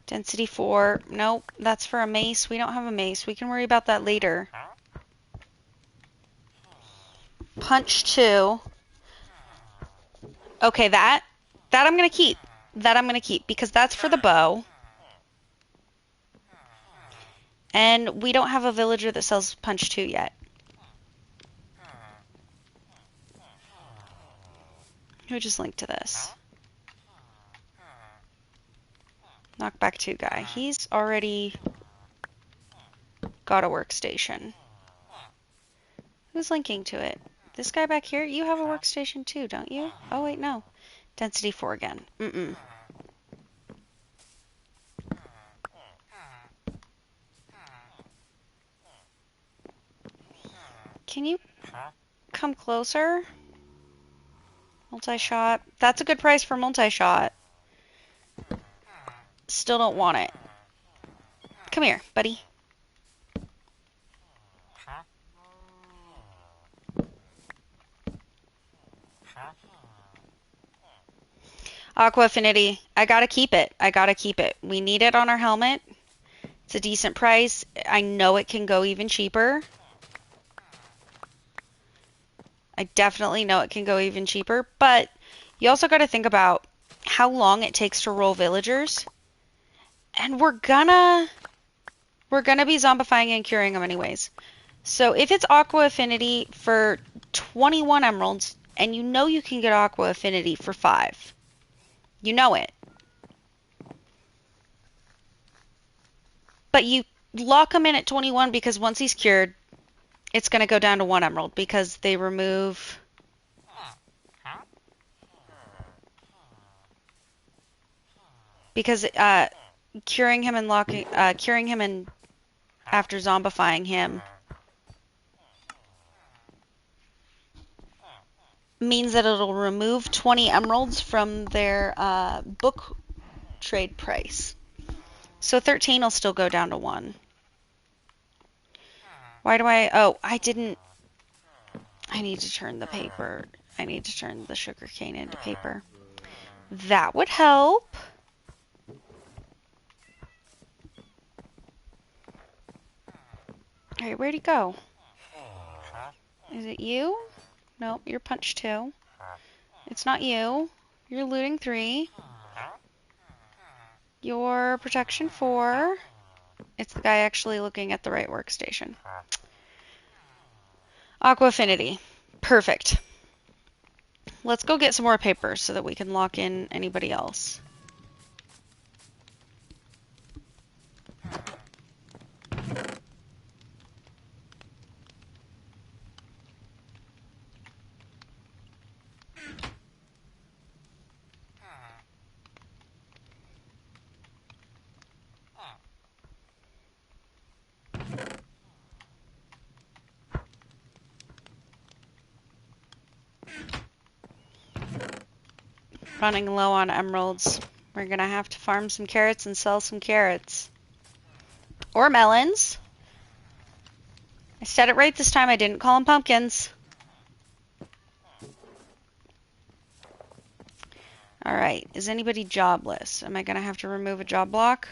Density 4. Nope, that's for a mace. We don't have a mace. We can worry about that later. Punch 2. Okay, that I'm going to keep. That I'm going to keep, because that's for the bow. And we don't have a villager that sells Punch 2 yet. Who just linked to this? Knockback 2 guy. He's already got a workstation. Who's linking to it? This guy back here? You have a workstation too, don't you? Oh, wait, no. Density 4 again. Mm-mm. Can you come closer? Multi-shot. That's a good price for multi-shot. Still don't want it. Come here, buddy. Aqua Affinity. I gotta keep it. I gotta keep it. We need it on our helmet. It's a decent price. I know it can go even cheaper. I definitely know it can go even cheaper, but you also got to think about how long it takes to roll villagers. And we're gonna be zombifying and curing them anyways. So if it's Aqua Affinity for 21 emeralds, and you know you can get Aqua Affinity for 5. You know it. But you lock him in at 21 because once he's cured, it's going to go down to 1 emerald because they remove... Because curing him and after zombifying him means that it'll remove 20 emeralds from their book trade price. So 13 will still go down to 1. Why do I... Oh, I didn't... I need to turn the paper. I need to turn the sugarcane into paper. That would help. Alright, where'd he go? Is it you? Nope, you're Punch 2. It's not you. You're Looting 3. You're Protection 4. It's the guy actually looking at the right workstation. Aqua Affinity. Perfect. Let's go get some more paper so that we can lock in anybody else. Running low on emeralds. We're gonna have to farm some carrots and sell some carrots. Or melons. I said it right this time. I didn't call them pumpkins. Alright, is anybody jobless? Am I gonna have to remove a job block?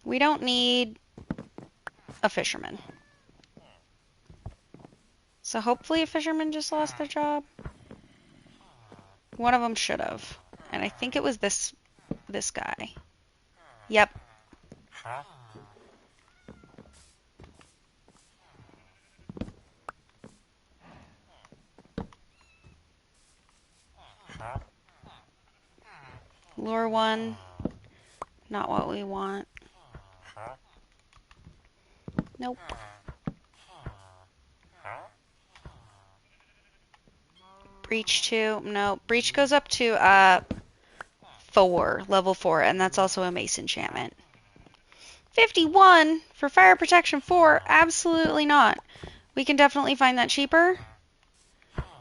We don't need a fisherman. So hopefully a fisherman just lost their job. One of them should have. And I think it was this guy. Yep. Lure one. Not what we want. Nope. Breach 2. No. Breach goes up to 4. Level 4. And that's also a mace enchantment. 51 for fire protection 4. Absolutely not. We can definitely find that cheaper.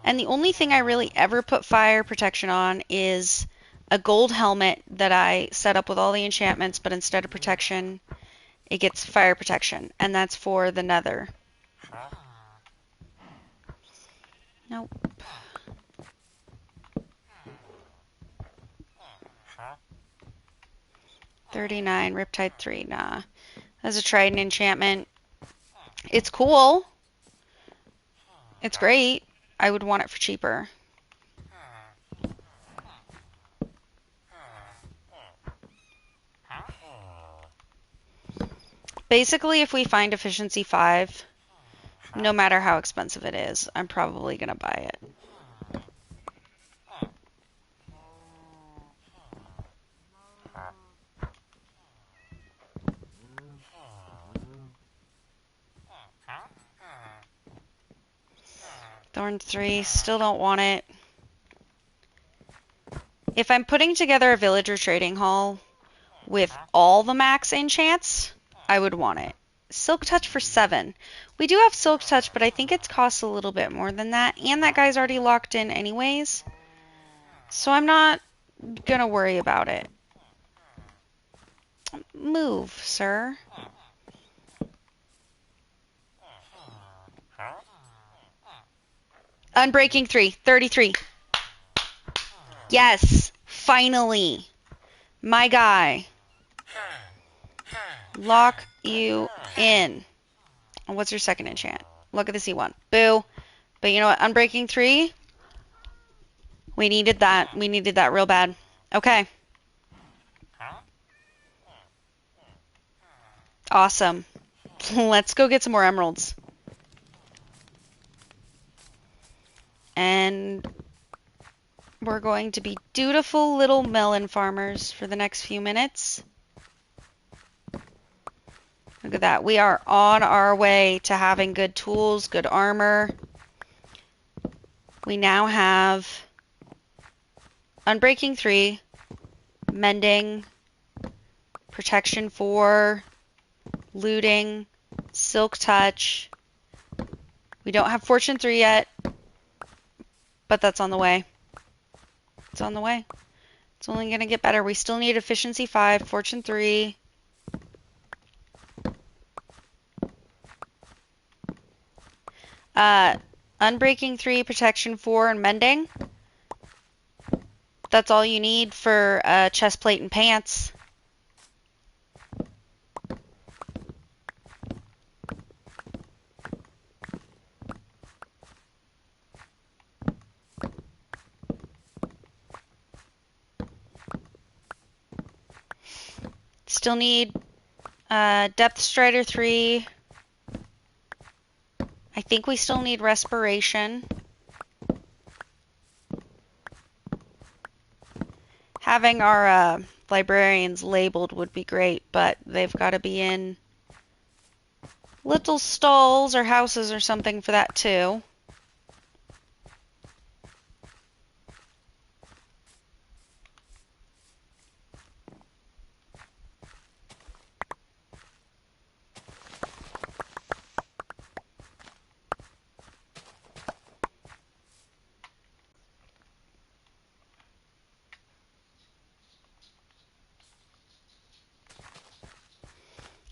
And the only thing I really ever put fire protection on is a gold helmet that I set up with all the enchantments, but instead of protection, it gets fire protection. And that's for the nether. Nope. $39, Riptide 3, nah. That's a trident enchantment. It's cool. It's great. I would want it for cheaper. Basically, if we find efficiency 5, no matter how expensive it is, I'm probably going to buy it. Thorn 3, still don't want it. If I'm putting together a villager trading hall with all the max enchants, I would want it. Silk Touch for 7. We do have Silk Touch, but I think it costs a little bit more than that. And that guy's already locked in anyways. So I'm not going to worry about it. Move, sir. Unbreaking 3. 33. Yes. Finally. My guy. Lock you in. And what's your second enchant? Look at the C1. Boo. But you know what? Unbreaking 3. We needed that. We needed that real bad. Okay. Awesome. Let's go get some more emeralds. And we're going to be dutiful little melon farmers for the next few minutes. Look at that. We are on our way to having good tools, good armor. We now have Unbreaking 3, Mending, Protection 4, Looting, Silk Touch. We don't have Fortune 3 yet, but that's on the way. It's on the way. It's only going to get better. We still need Efficiency 5, Fortune 3. Unbreaking 3, Protection 4, and Mending. That's all you need for chest plate and pants. Still need Depth Strider 3. I think we still need Respiration. Having our librarians labeled would be great, but they've got to be in little stalls or houses or something for that too.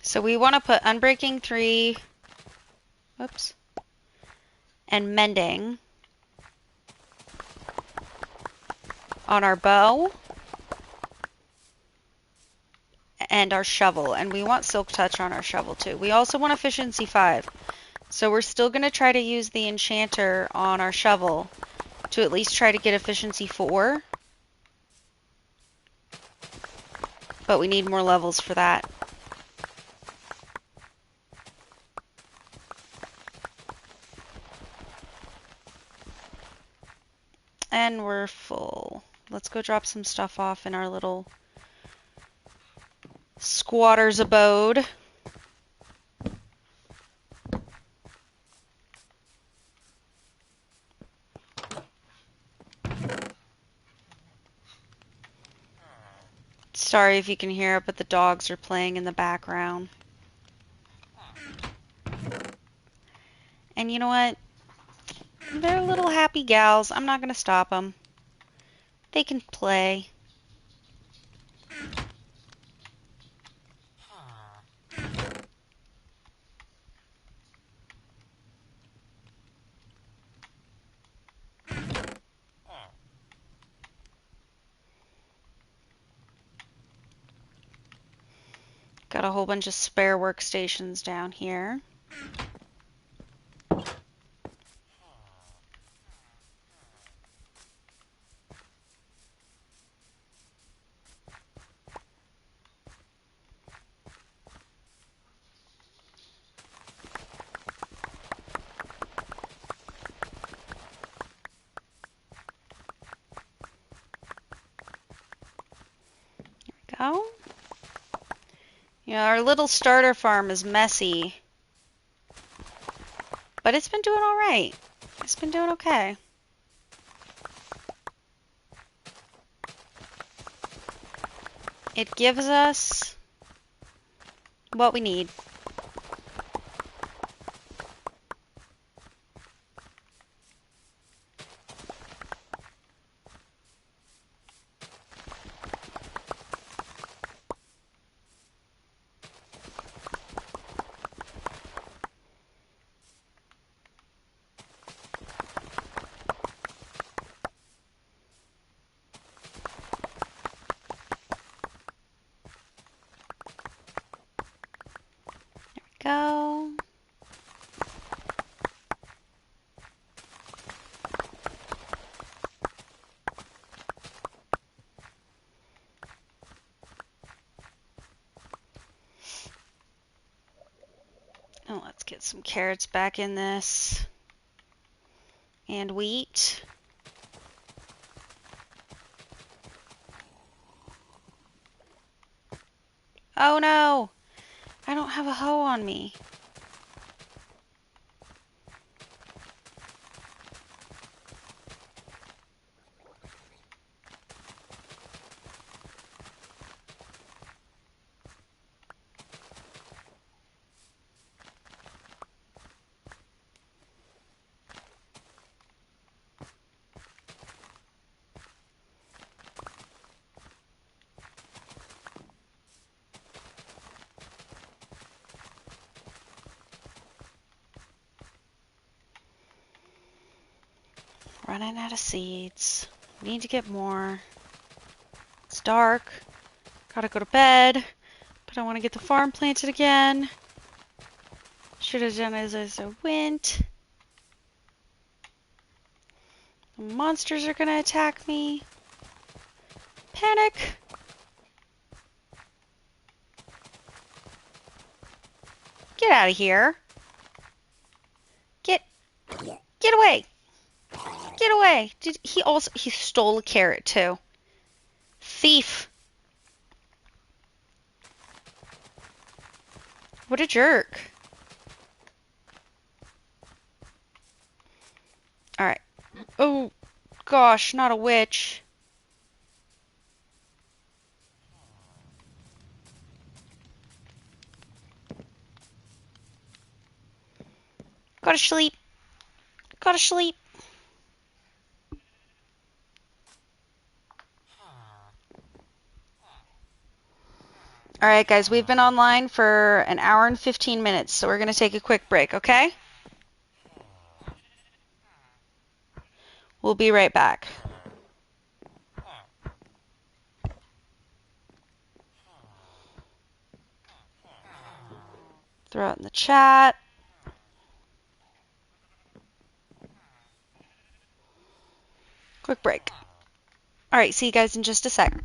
So we want to put Unbreaking 3, whoops, and Mending on our bow and our shovel. And we want Silk Touch on our shovel too. We also want Efficiency 5. So we're still going to try to use the Enchanter on our shovel to at least try to get Efficiency 4. But we need more levels for that. And we're full. Let's go drop some stuff off in our little squatter's abode. Sorry if you can hear it, but the dogs are playing in the background. And you know what? They're little happy gals. I'm not going to stop them. They can play. Got a whole bunch of spare workstations down here. Go. Yeah, our little starter farm is messy, but it's been doing all right. It's been doing okay. It gives us what we need. Go. Oh, let's get some carrots back in this. And wheat. Oh no! I don't have a hoe on me. Running out of seeds. Need to get more. It's dark. Gotta go to bed. But I want to get the farm planted again. Should have done as I went. The monsters are gonna attack me. Panic! Get out of here. Get away. Get away. He stole a carrot too. Thief. What a jerk. Alright. Oh, gosh, not a witch. Go to sleep. Go to sleep. All right, guys, we've been online for an hour and 15 minutes, so we're going to take a quick break, okay? We'll be right back. Throw it in the chat. Quick break. All right, see you guys in just a sec.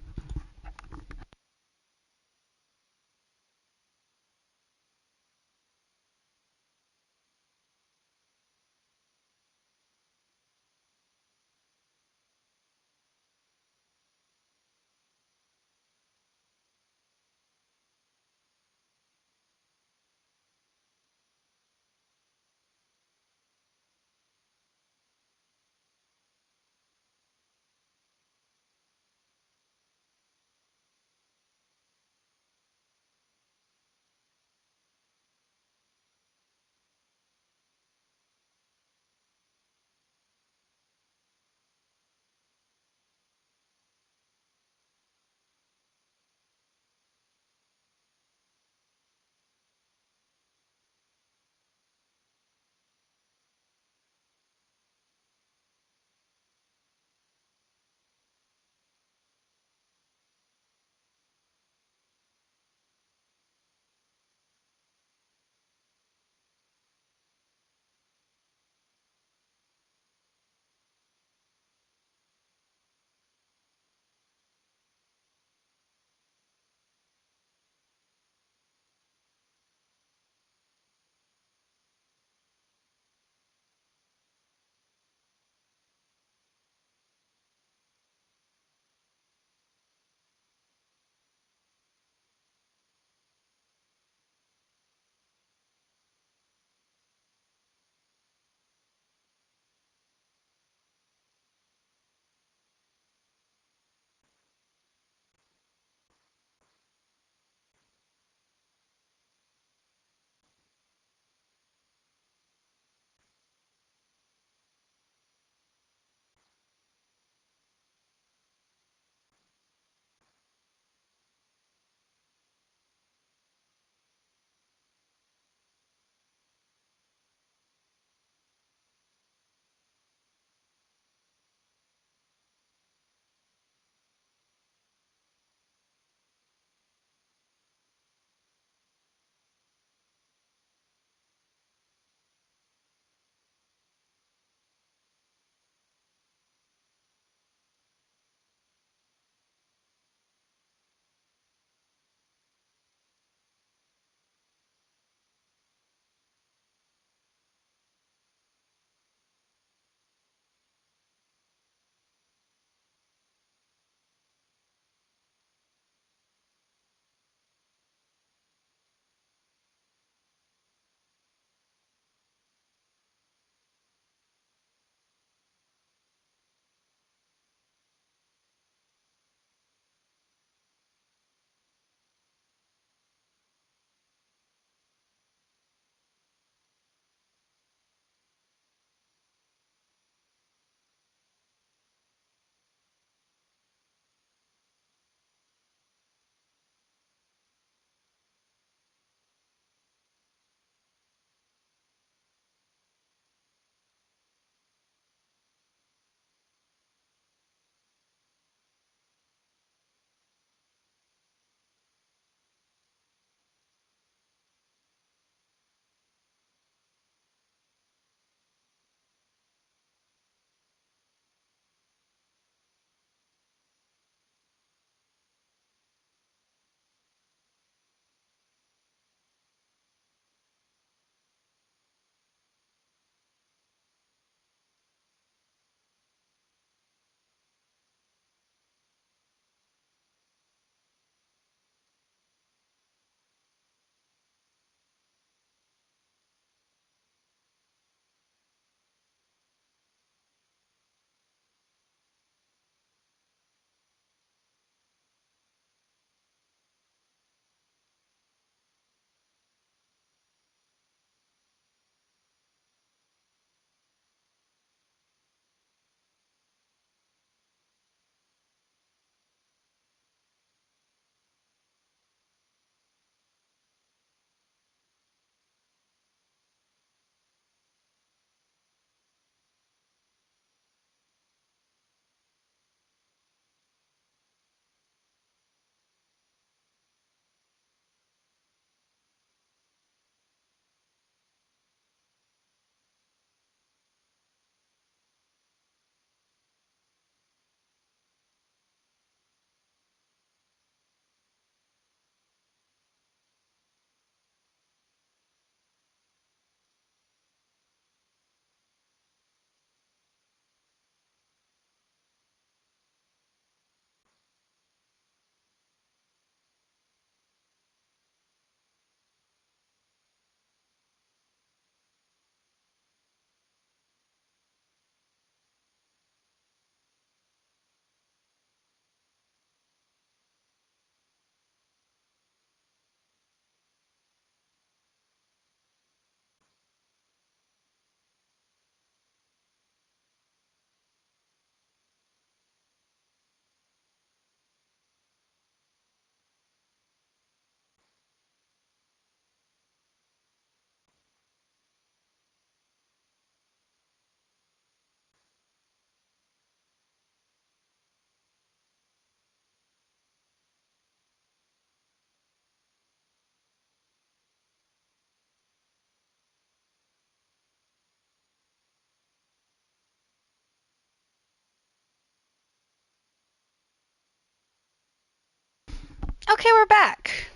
Okay, we're back.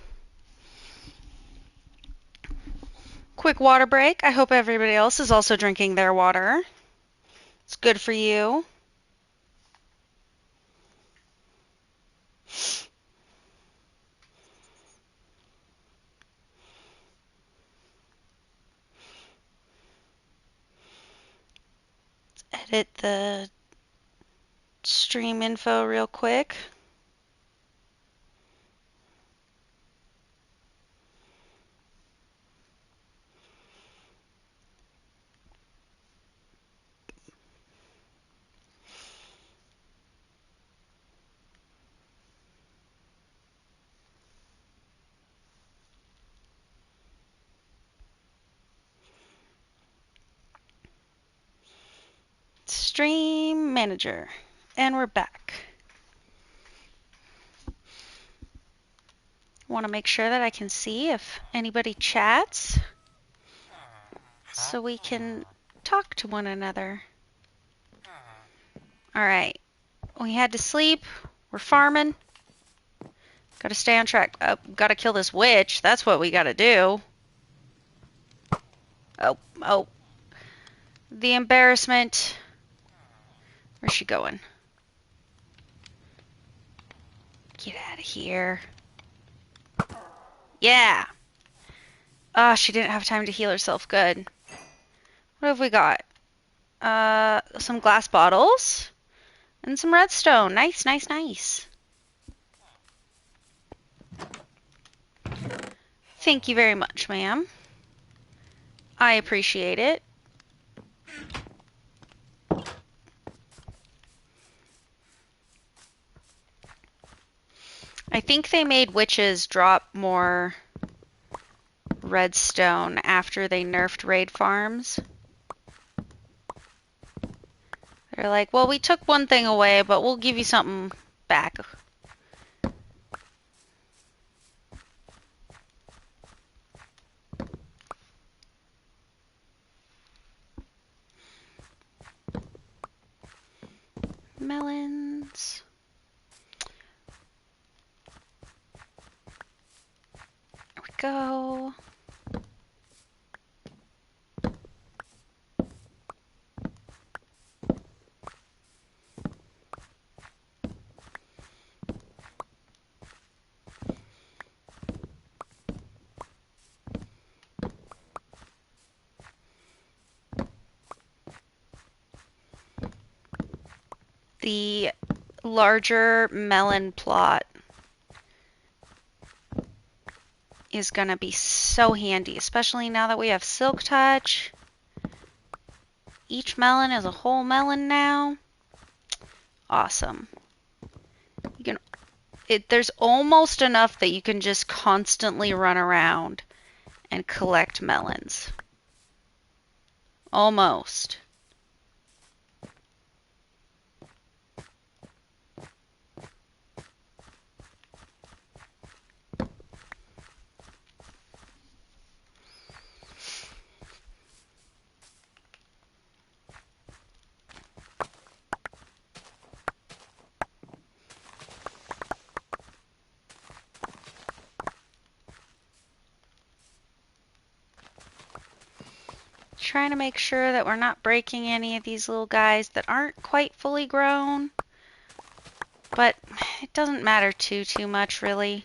Quick water break. I hope everybody else is also drinking their water. It's good for you. Let's edit the stream info real quick. Stream manager. And we're back. Want to make sure that I can see if anybody chats so we can talk to one another. All right. We had to sleep. We're farming. Got to stay on track. Got to kill this witch. That's what we got to do. Oh. The embarrassment. Where's she going? Get out of here. Yeah. Ah, she didn't have time to heal herself. Good. What have we got? Some glass bottles and some redstone. Nice. Thank you very much, ma'am. I appreciate it. I think they made witches drop more redstone after they nerfed raid farms. They're like, well, we took one thing away, but we'll give you something back. Melons. There we go. The larger melon plot is going to be so handy, especially now that we have Silk Touch. Each melon is a whole melon now. Awesome. There's almost enough that you can just constantly run around and collect melons. Almost. Trying to make sure that we're not breaking any of these little guys that aren't quite fully grown. But it doesn't matter too much, really.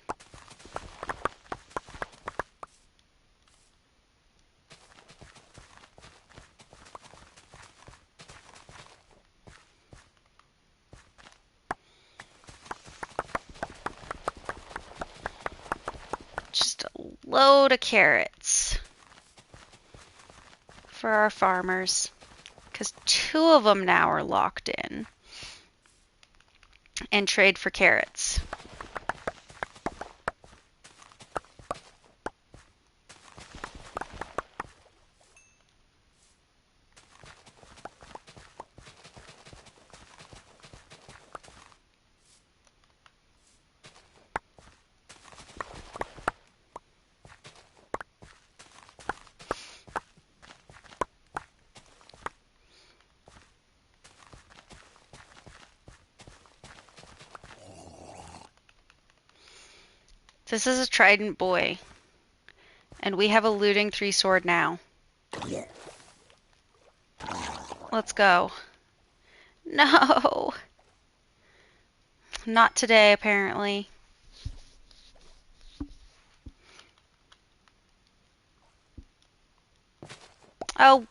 Just a load of carrots for our farmers, because 2 of them now are locked in and trade for carrots. This is a trident boy. And we have a looting 3-sword now. Let's go. No! Not today, apparently. Oh,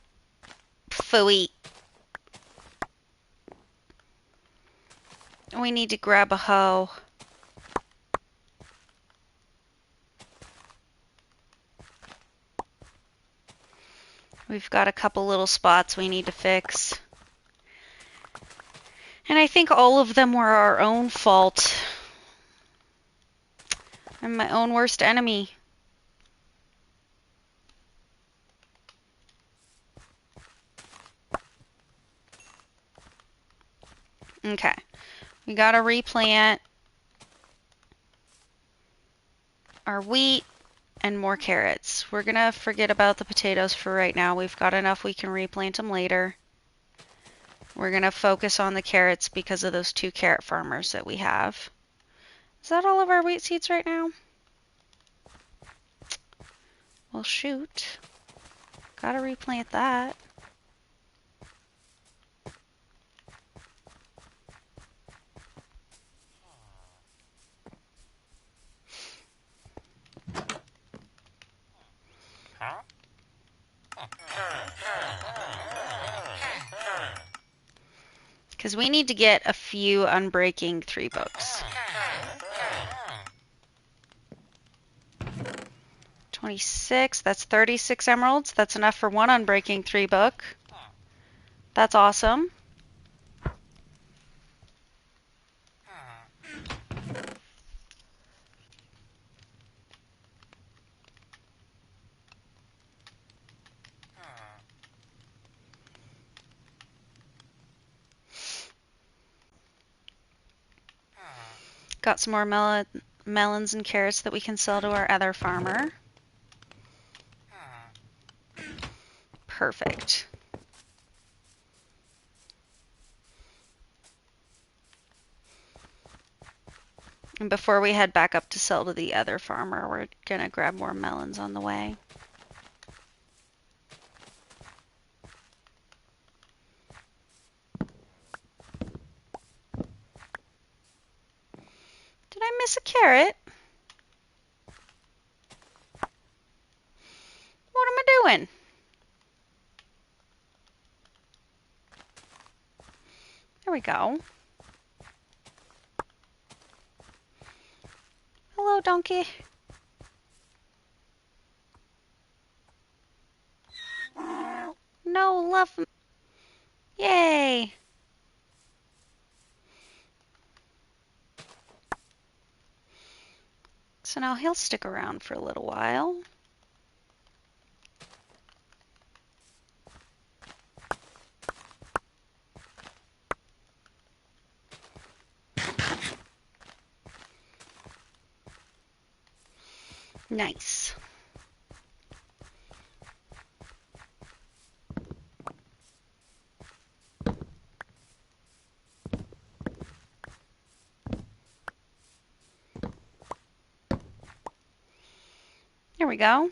phooey. We need to grab a hoe. We've got a couple little spots we need to fix. And I think all of them were our own fault. I'm my own worst enemy. Okay. We gotta replant our wheat and more carrots. We're gonna forget about the potatoes for right now. We've got enough, we can replant them later. We're gonna focus on the carrots because of those 2 carrot farmers that we have. Is that all of our wheat seeds right now? Well, shoot. Gotta replant that. Because we need to get a few Unbreaking 3 books. 26, that's 36 emeralds. That's enough for 1 Unbreaking 3 book. That's awesome. Got some more melons and carrots that we can sell to our other farmer. Perfect. And before we head back up to sell to the other farmer, we're gonna grab more melons on the way. Did I miss a carrot? What am I doing? There we go. Hello, donkey. No, love. Yay. So now he'll stick around for a little while. Nice. There we go.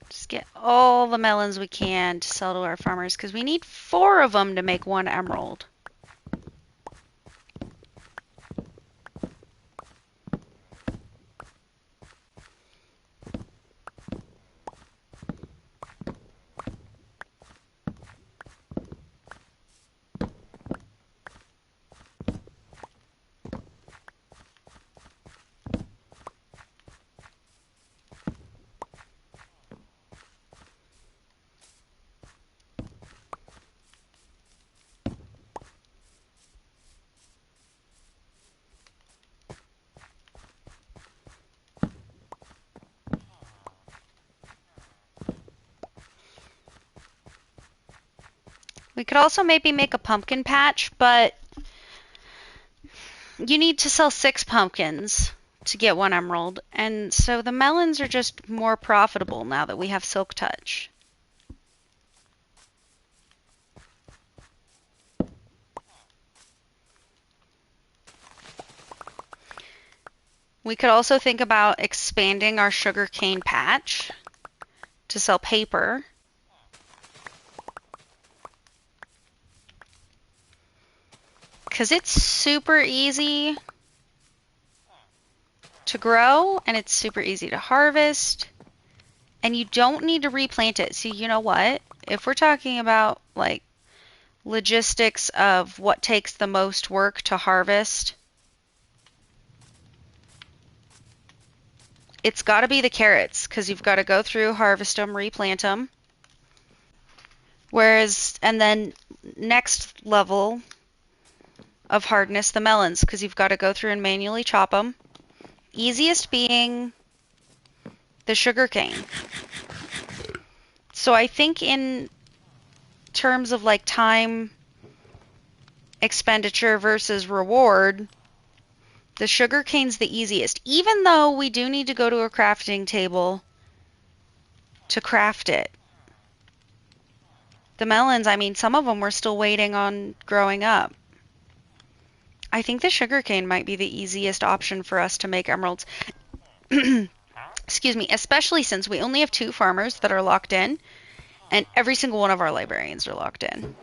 Just get all the melons we can to sell to our farmers because we need 4 of them to make 1 emerald. We could also maybe make a pumpkin patch, but you need to sell 6 pumpkins to get 1 emerald, and so the melons are just more profitable now that we have Silk Touch. We could also think about expanding our sugarcane patch to sell paper. Because it's super easy to grow and it's super easy to harvest. And you don't need to replant it. So you know what? If we're talking about like logistics of what takes the most work to harvest, it's got to be the carrots because you've got to go through, harvest them, replant them. Whereas, and then next level of hardness, the melons, because you've got to go through and manually chop them. Easiest being the sugarcane. So I think in terms of like time expenditure versus reward, the sugarcane's the easiest, even though we do need to go to a crafting table to craft it. The melons, I mean, some of them we're still waiting on growing up. I think the sugarcane might be the easiest option for us to make emeralds. Excuse me, especially since we only have 2 farmers that are locked in, and every single one of our librarians are locked in.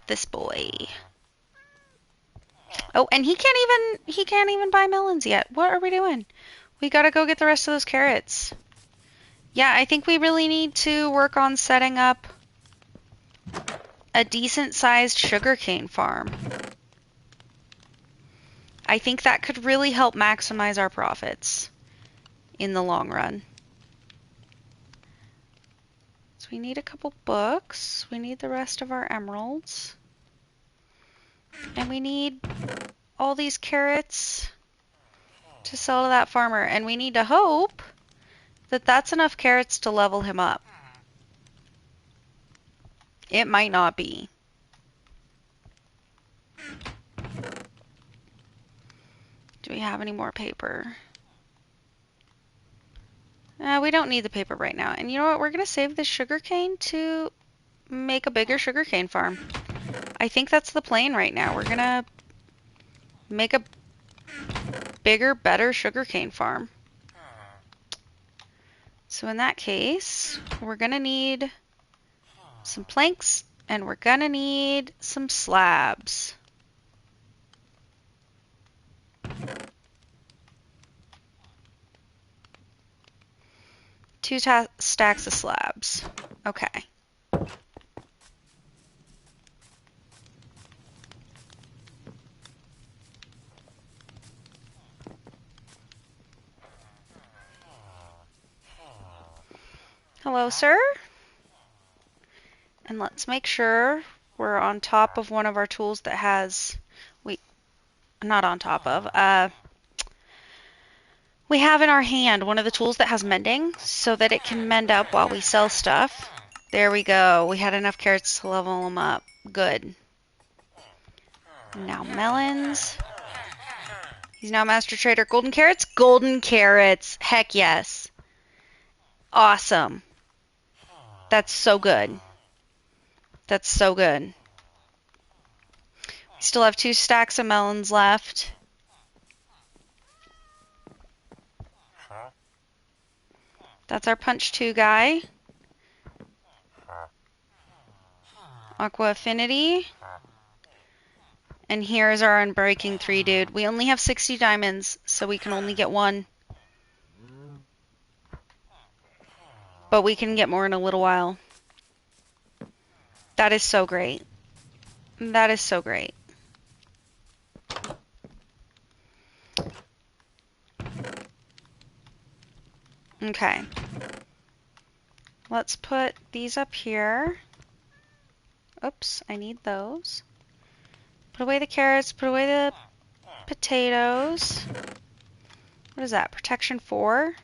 This boy. Oh, and he can't even buy melons yet. What are we doing? We gotta go get the rest of those carrots. Yeah, I think we really need to work on setting up a decent sized sugarcane farm. I think that could really help maximize our profits in the long run. So we need a couple books. We need the rest of our emeralds. And we need all these carrots to sell to that farmer. And we need to hope that that's enough carrots to level him up. It might not be. Do we have any more paper? We don't need the paper right now. And you know what? We're going to save this sugarcane to make a bigger sugarcane farm. I think that's the plan right now. We're going to make a bigger, better sugarcane farm. So in that case, we're going to need some planks and we're going to need some slabs. Two stacks of slabs. Okay. Hello, sir. And let's make sure we're on top of one of our tools that has, not on top of, we have in our hand one of the tools that has mending so that it can mend up while we sell stuff. There we go. We had enough carrots to level them up. Good. Now melons. He's now master trader. Golden carrots? Golden carrots. Heck yes. Awesome. That's so good. That's so good. We still have 2 stacks of melons left. That's our punch 2 guy. Aqua Affinity. And here's our Unbreaking 3 dude. We only have 60 diamonds, so we can only get 1. But we can get more in a little while. That is so great. That is so great. Okay. Let's put these up here. Oops, I need those. Put away the carrots, put away the potatoes. What is that? Protection 4?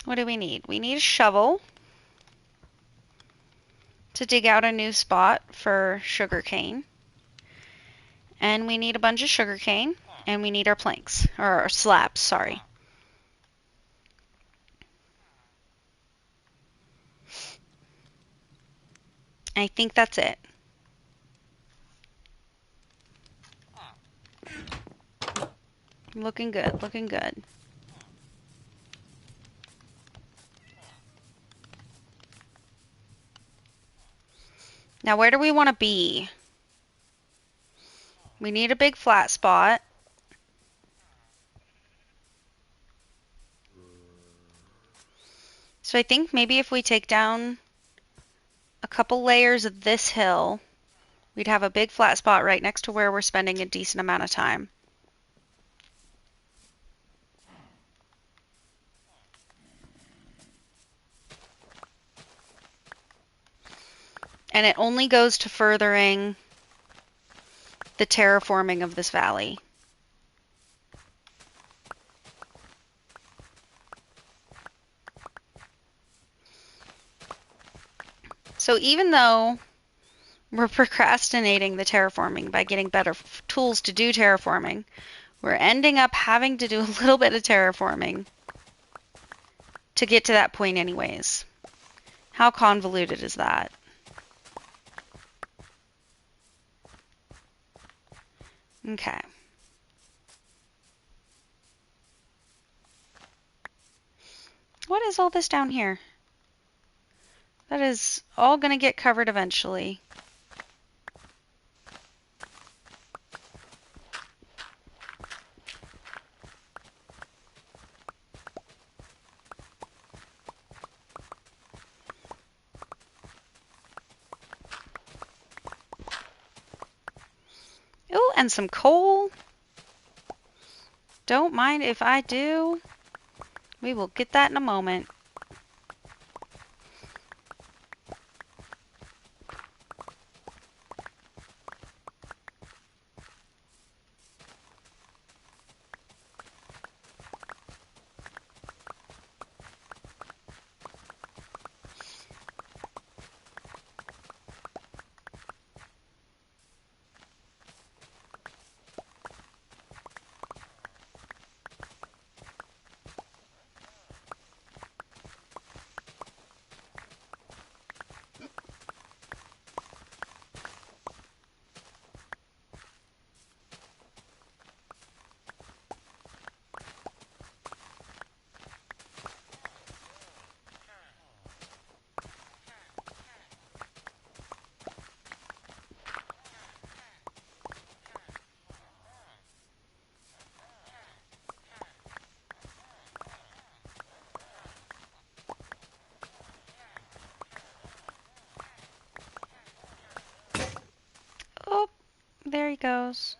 What do we need? We need a shovel to dig out a new spot for sugarcane. And we need a bunch of sugarcane. And we need our planks. Or our slabs, sorry. I think that's it. Looking good, looking good. Now where do we want to be? We need a big flat spot. So I think maybe if we take down a couple layers of this hill, we'd have a big flat spot right next to where we're spending a decent amount of time. And it only goes to furthering the terraforming of this valley. So even though we're procrastinating the terraforming by getting better tools to do terraforming, we're ending up having to do a little bit of terraforming to get to that point anyways. How convoluted is that? Okay. What is all this down here? That is all going to get covered eventually. Oh, and some coal. Don't mind if I do. We will get that in a moment. Oh, there he goes.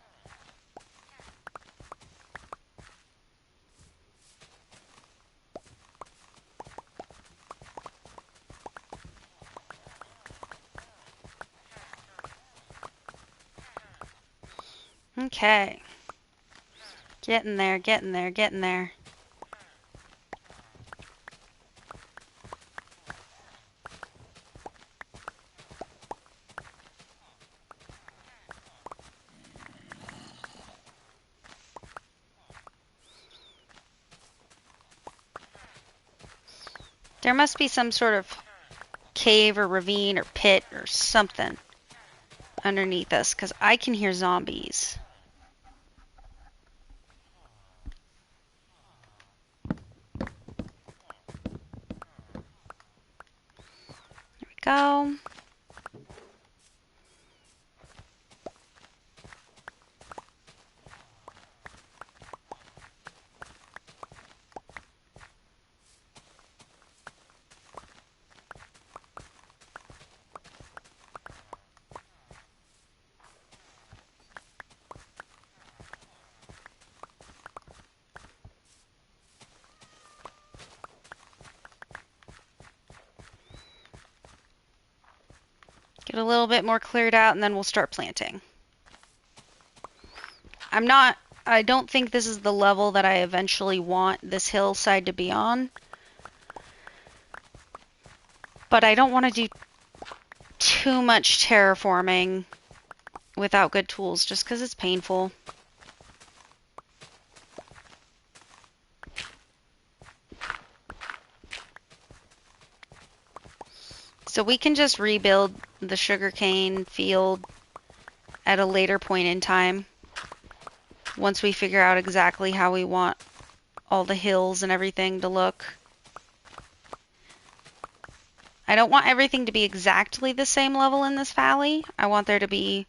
Okay. Getting there, getting there, getting there. There must be some sort of cave or ravine or pit or something underneath us, because I can hear zombies. There we go. Get a little bit more cleared out and then we'll start planting. I don't think this is the level that I eventually want this hillside to be on. But I don't want to do too much terraforming without good tools just because it's painful. So we can just rebuild the sugarcane field at a later point in time once we figure out exactly how we want all the hills and everything to look. I don't want everything to be exactly the same level in this valley. I want there to be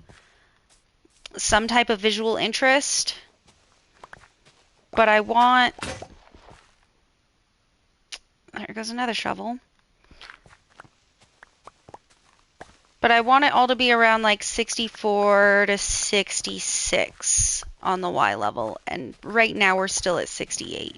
some type of visual interest. But I want... There goes another shovel. But I want it all to be around like 64 to 66 on the Y level. And right now we're still at 68.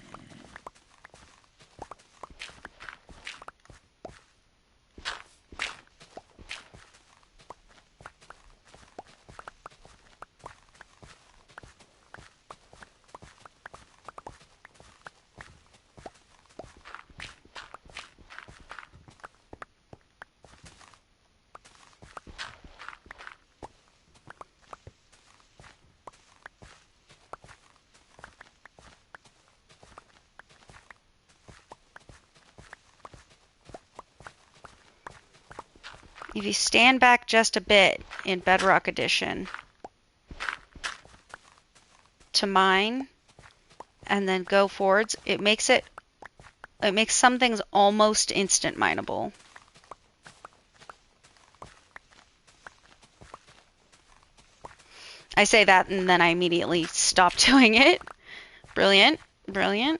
If you stand back just a bit in Bedrock Edition to mine and then go forwards, it makes some things almost instant mineable. I say that and then I immediately stop doing it. Brilliant, brilliant.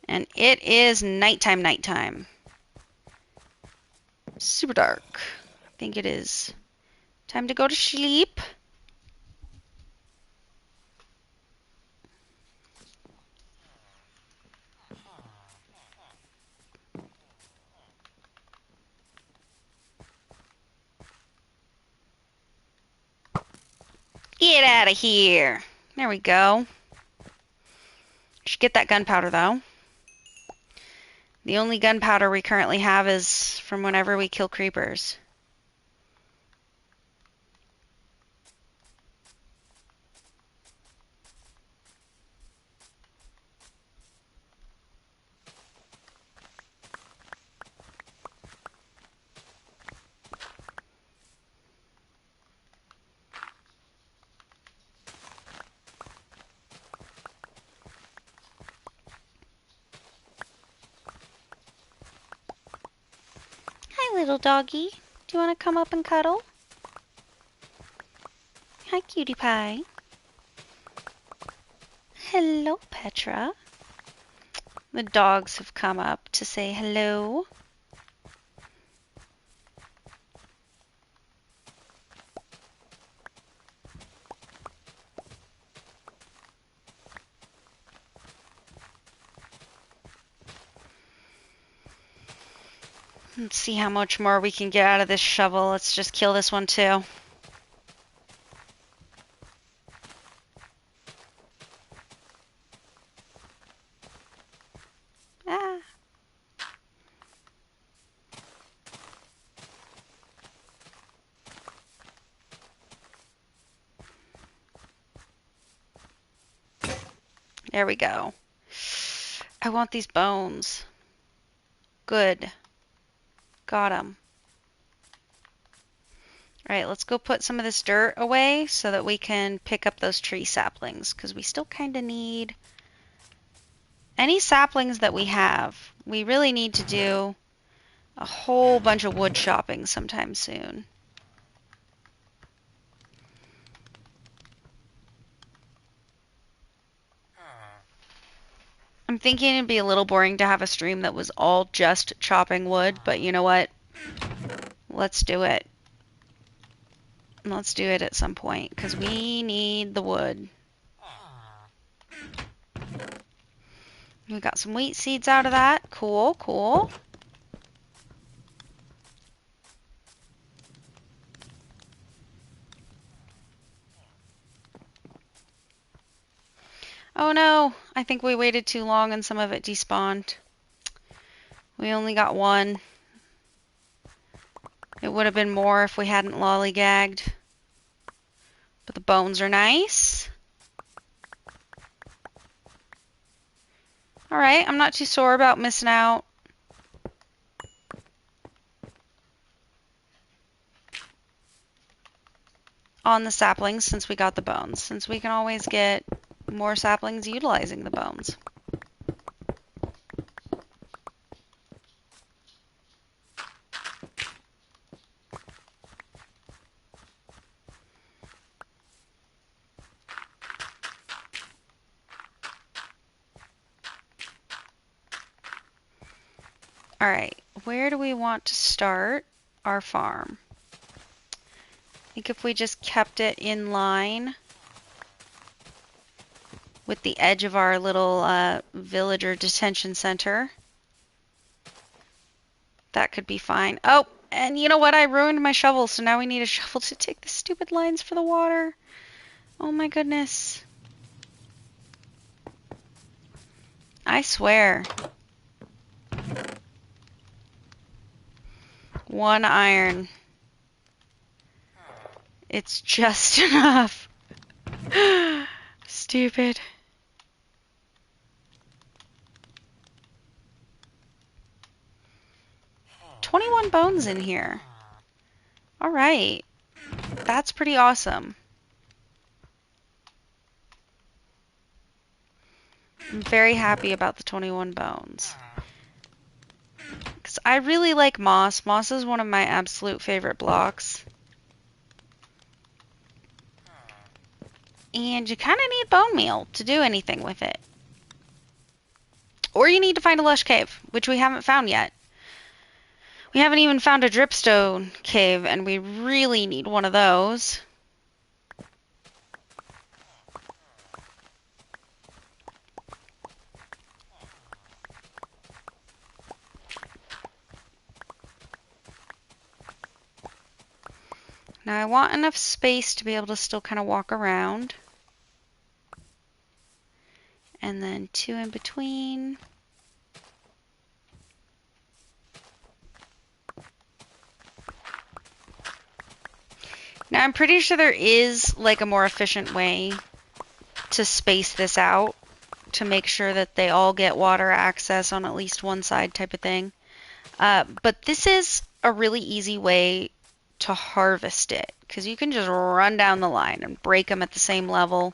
And it is nighttime. Super dark. I think it is time to go to sleep. Get out of here. There we go. Should get that gunpowder though. The only gunpowder we currently have is from whenever we kill creepers. Hi, little doggy. Do you want to come up and cuddle? Hi, cutie pie. Hello, Petra. The dogs have come up to say hello. Let's see how much more we can get out of this shovel. Let's just kill this one too. Ah. There we go. I want these bones. Good. Got 'em. Alright, let's go put some of this dirt away so that we can pick up those tree saplings, because we still kind of need any saplings that we have. We really need to do a whole bunch of wood shopping sometime soon. I'm thinking it'd be a little boring to have a stream that was all just chopping wood, but you know what? Let's do it. Let's do it at some point, because we need the wood. We got some wheat seeds out of that. Cool, cool. Oh no, I think we waited too long and some of it despawned. We only got one. It would have been more if we hadn't lollygagged. But the bones are nice. Alright, I'm not too sore about missing out. On the saplings since we got the bones, since we can always get more saplings utilizing the bones. All right, where do we want to start our farm? I think if we just kept it in line with the edge of our little villager detention center, that could be fine. Oh, and you know what? I ruined my shovel, so now we need a shovel to take the stupid lines for the water. Oh my goodness. I swear. 1 iron. It's just enough. Stupid. "21 bones in here. All right. That's pretty awesome. I'm very happy about the 21 bones. Because I really like moss. Moss is one of my absolute favorite blocks. And you kind of need bone meal to do anything with it. Or you need to find a lush cave, which we haven't found yet. We haven't even found a dripstone cave, and we really need one of those. Now I want enough space to be able to still kind of walk around. And then 2 in between. Now I'm pretty sure there is like a more efficient way to space this out to make sure that they all get water access on at least one side type of thing. But this is a really easy way to harvest it because you can just run down the line and break them at the same level.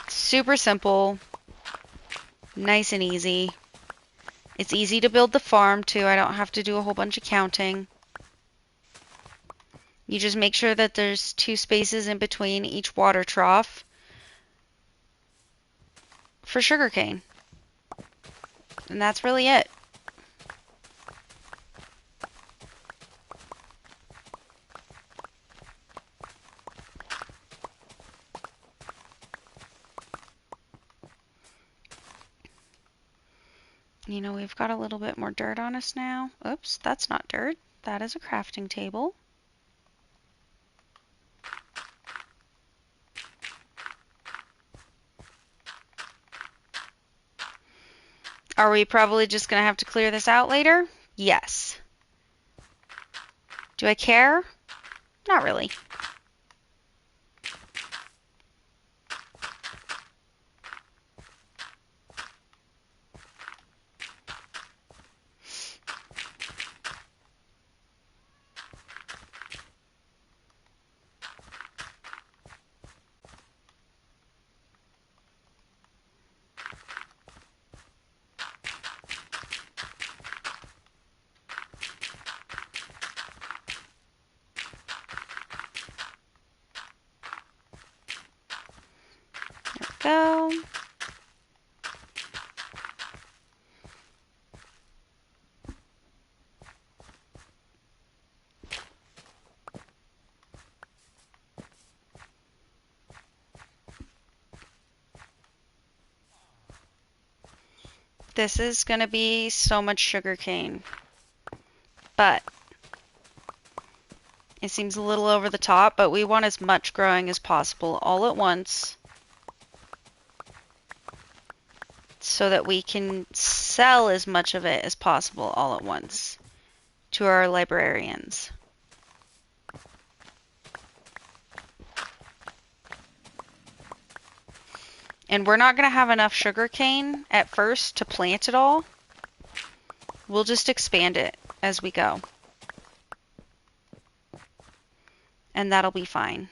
Super simple, nice and easy. It's easy to build the farm too. I don't have to do a whole bunch of counting. You just make sure that there's 2 spaces in between each water trough for sugarcane. And that's really it. You know, we've got a little bit more dirt on us now. Oops, that's not dirt. That is a crafting table. Are we probably just going to have to clear this out later? Yes. Do I care? Not really. Go. This is going to be so much sugarcane, but it seems a little over the top, but we want as much growing as possible all at once. so that we can sell as much of it as possible all at once to our librarians. And we're not going to have enough sugarcane at first to plant it all. We'll just expand it as we go. And that'll be fine.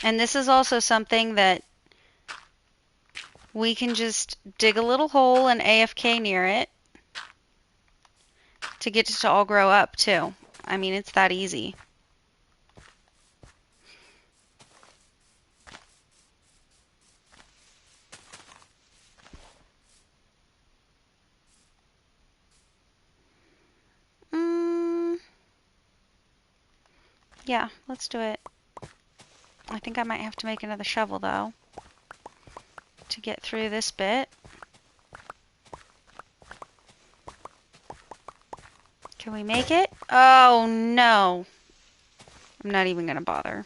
And this is also something that we can just dig a little hole and AFK near it to get it to all grow up too. I mean, it's that easy. Yeah, let's do it. I think I might have to make another shovel though to get through this bit. Can we make it? Oh no. I'm not even gonna bother.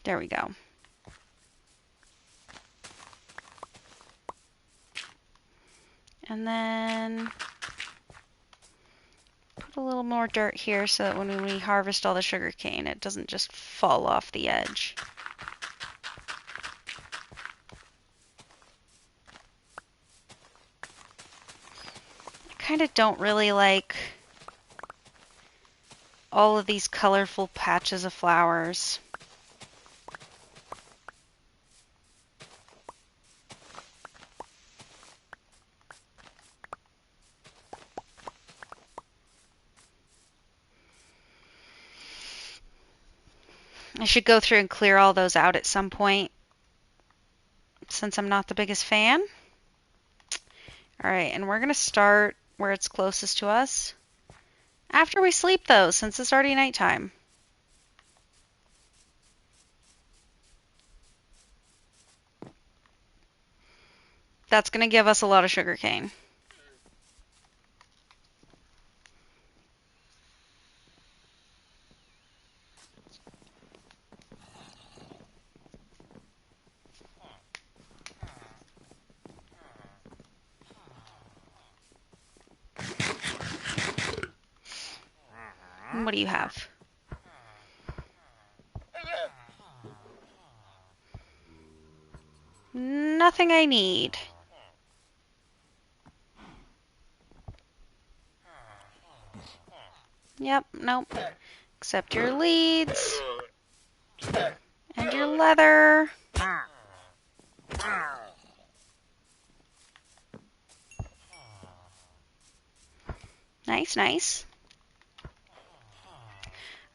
There we go. And then put a little more dirt here so that when we harvest all the sugar cane, it doesn't just fall off the edge. I kind of don't really like all of these colorful patches of flowers. I should go through and clear all those out at some point, since I'm not the biggest fan. Alright, and we're going to start where it's closest to us. After we sleep, though, since it's already nighttime. That's going to give us a lot of sugar cane. What do you have? Nothing I need. Yep, nope. Except your leads. And your leather. Nice, nice.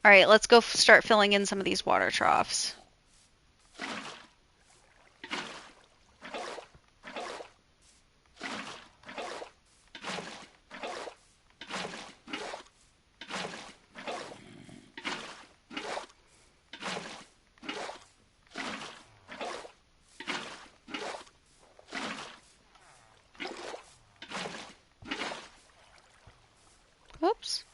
Alright, let's go start filling in some of these water troughs. Oops.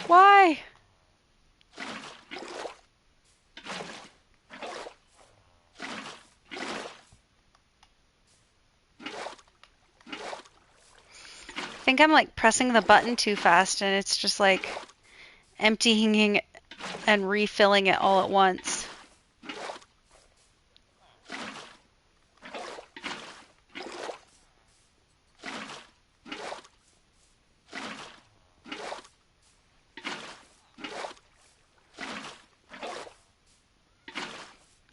Why? I think I'm like pressing the button too fast and it's just like emptying and refilling it all at once.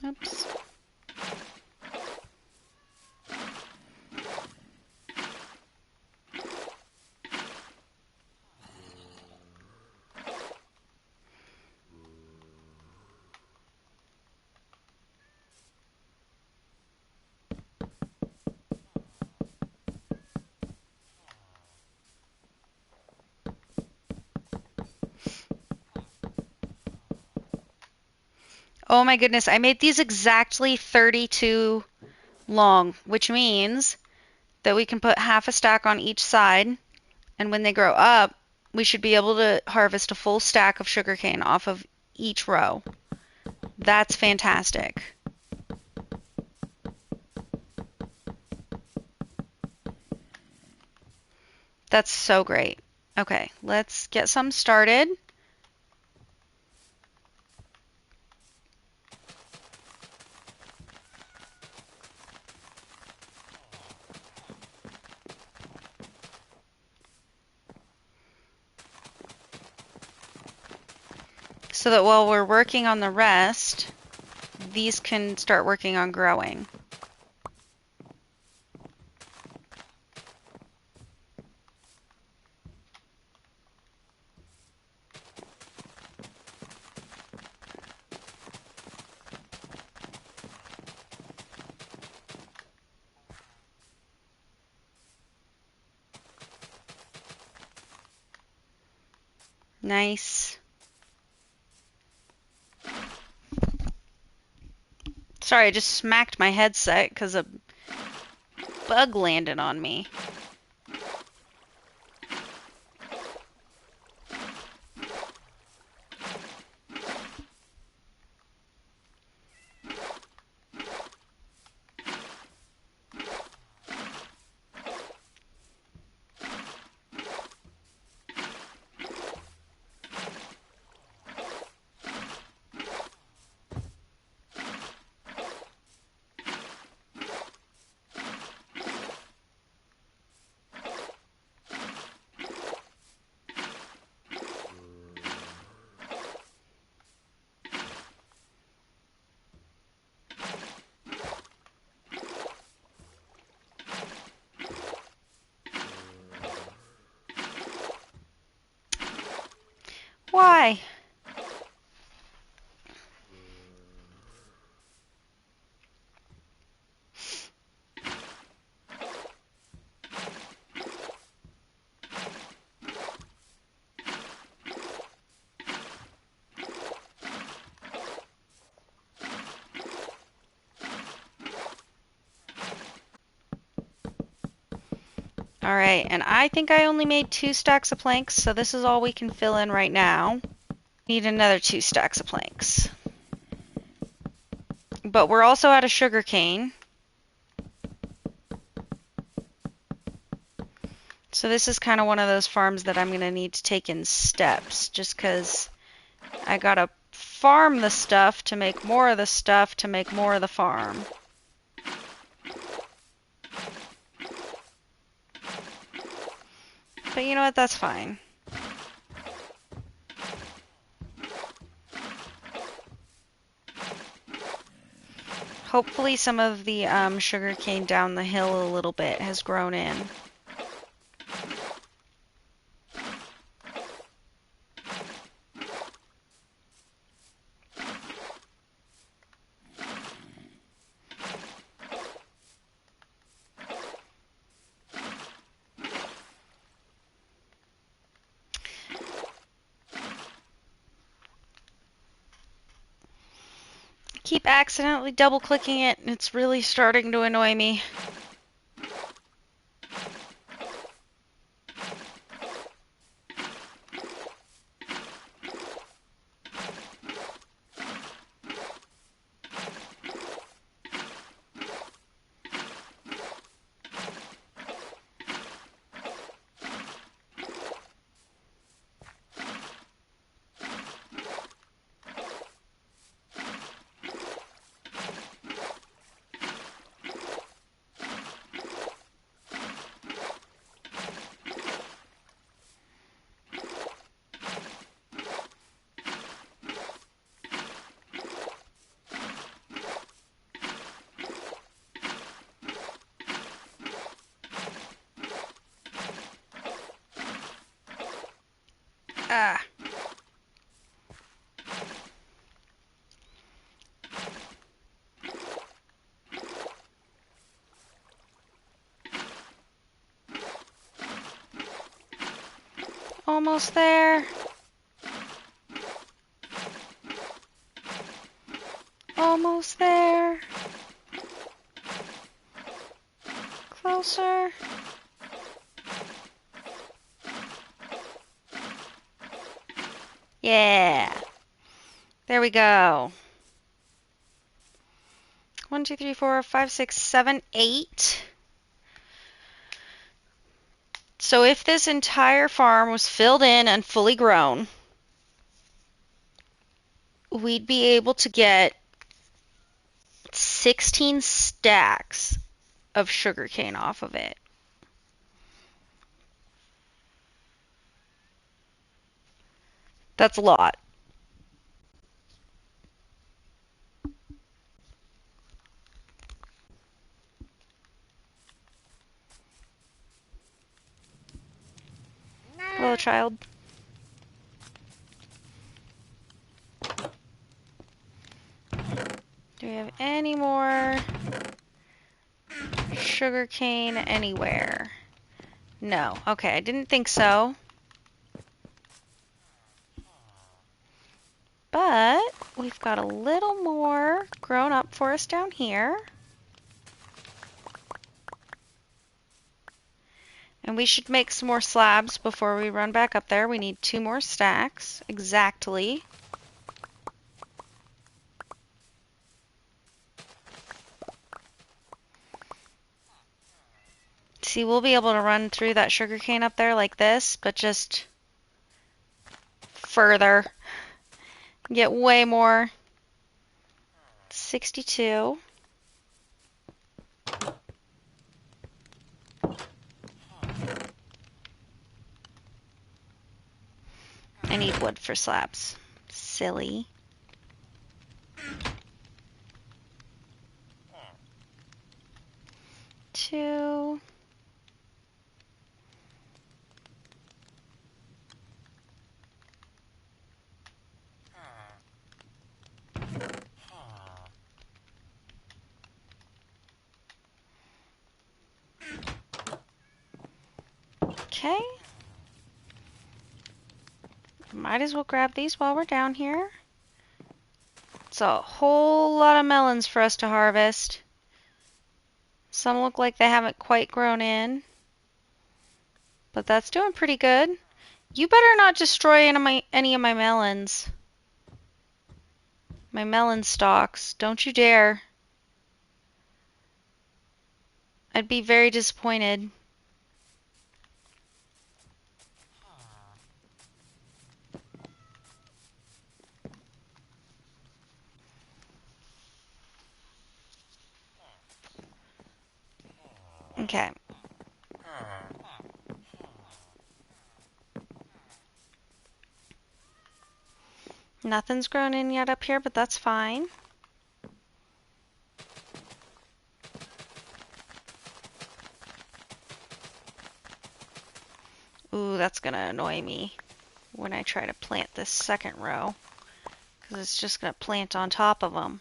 Oops. Oh my goodness, I made these exactly 32 long, which means that we can put half a stack on each side, and when they grow up, we should be able to harvest a full stack of sugarcane off of each row. That's fantastic. That's so great. Okay, let's get some started. So that while we're working on the rest, these can start working on growing. Nice. Sorry, I just smacked my headset because a bug landed on me. Why? All right, and I think I only made 2 stacks of planks, so this is all we can fill in right now. Need another 2 stacks of planks. But we're also out of sugarcane. So this is kind of one of those farms that I'm going to need to take in steps, just because I got to farm the stuff to make more of the stuff to make more of the farm. But you know what? That's fine. Hopefully some of the sugarcane down the hill a little bit has grown in. Keep accidentally double clicking it, and it's really starting to annoy me. Ah. Almost there. Almost there. Closer. Yeah. There we go. 1, 2, 3, 4, 5, 6, 7, 8. So if this entire farm was filled in and fully grown, we'd be able to get 16 stacks of sugarcane off of it. That's a lot. Hello, child. Do we have any more sugarcane anywhere? No. Okay, I didn't think so. But we've got a little more grown up for us down here. And we should make some more slabs before we run back up there. We need 2 more stacks, exactly. See, we'll be able to run through that sugarcane up there like this, but just further. Get way more. 62. I need wood for slabs. Silly. Two. Okay. Might as well grab these while we're down here. It's a whole lot of melons for us to harvest. Some look like they haven't quite grown in, but that's doing pretty good. You better not destroy any of my melons. My melon stalks. Don't you dare. I'd be very disappointed. Okay. Nothing's grown in yet up here, but that's fine. Ooh, that's gonna annoy me when I try to plant this second row, because it's just gonna plant on top of them.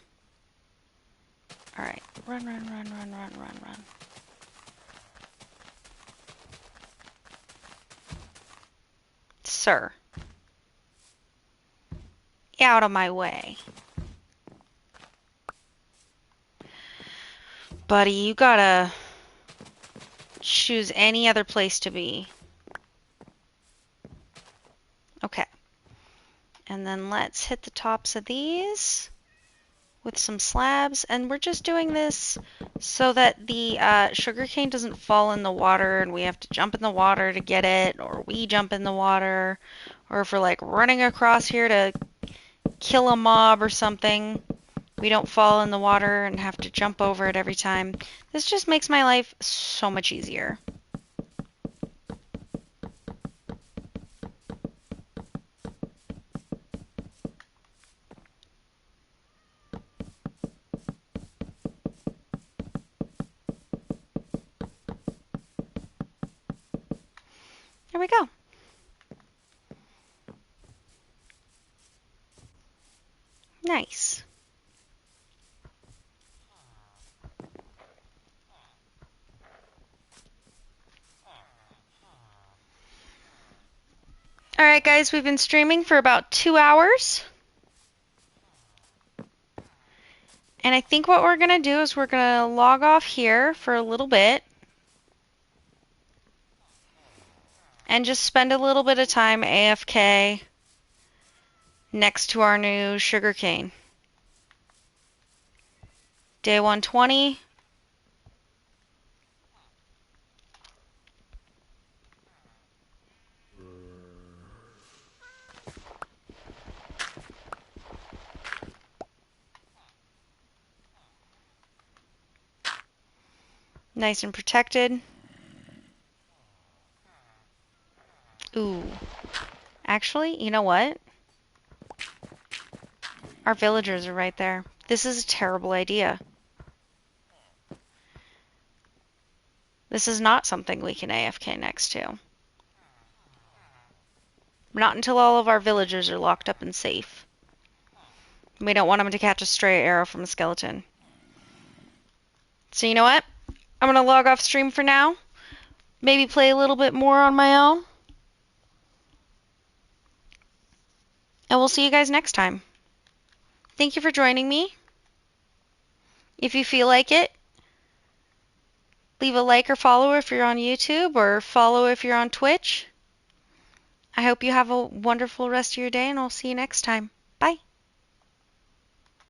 Alright, run, run, run, run, run, run, run. Sir. Out of my way. Buddy, you gotta choose any other place to be. Okay. And then let's hit the tops of these with some slabs. And we're just doing this so that the sugarcane doesn't fall in the water and we have to jump in the water to get it, or we jump in the water, or if we're like running across here to kill a mob or something, we don't fall in the water and have to jump over it every time. This just makes my life so much easier. There we go. Nice. Alright guys, we've been streaming for about 2 hours. And I think what we're going to do is we're going to log off here for a little bit and just spend a little bit of time AFK next to our new sugarcane. Day 120. Nice and protected. Ooh. Actually, you know what? Our villagers are right there. This is a terrible idea. This is not something we can AFK next to. Not until all of our villagers are locked up and safe. We don't want them to catch a stray arrow from a skeleton. So you know what? I'm going to log off stream for now. Maybe play a little bit more on my own. And we'll see you guys next time. Thank you for joining me. If you feel like it, leave a like or follow if you're on YouTube, or follow if you're on Twitch. I hope you have a wonderful rest of your day, and I'll see you next time. Bye.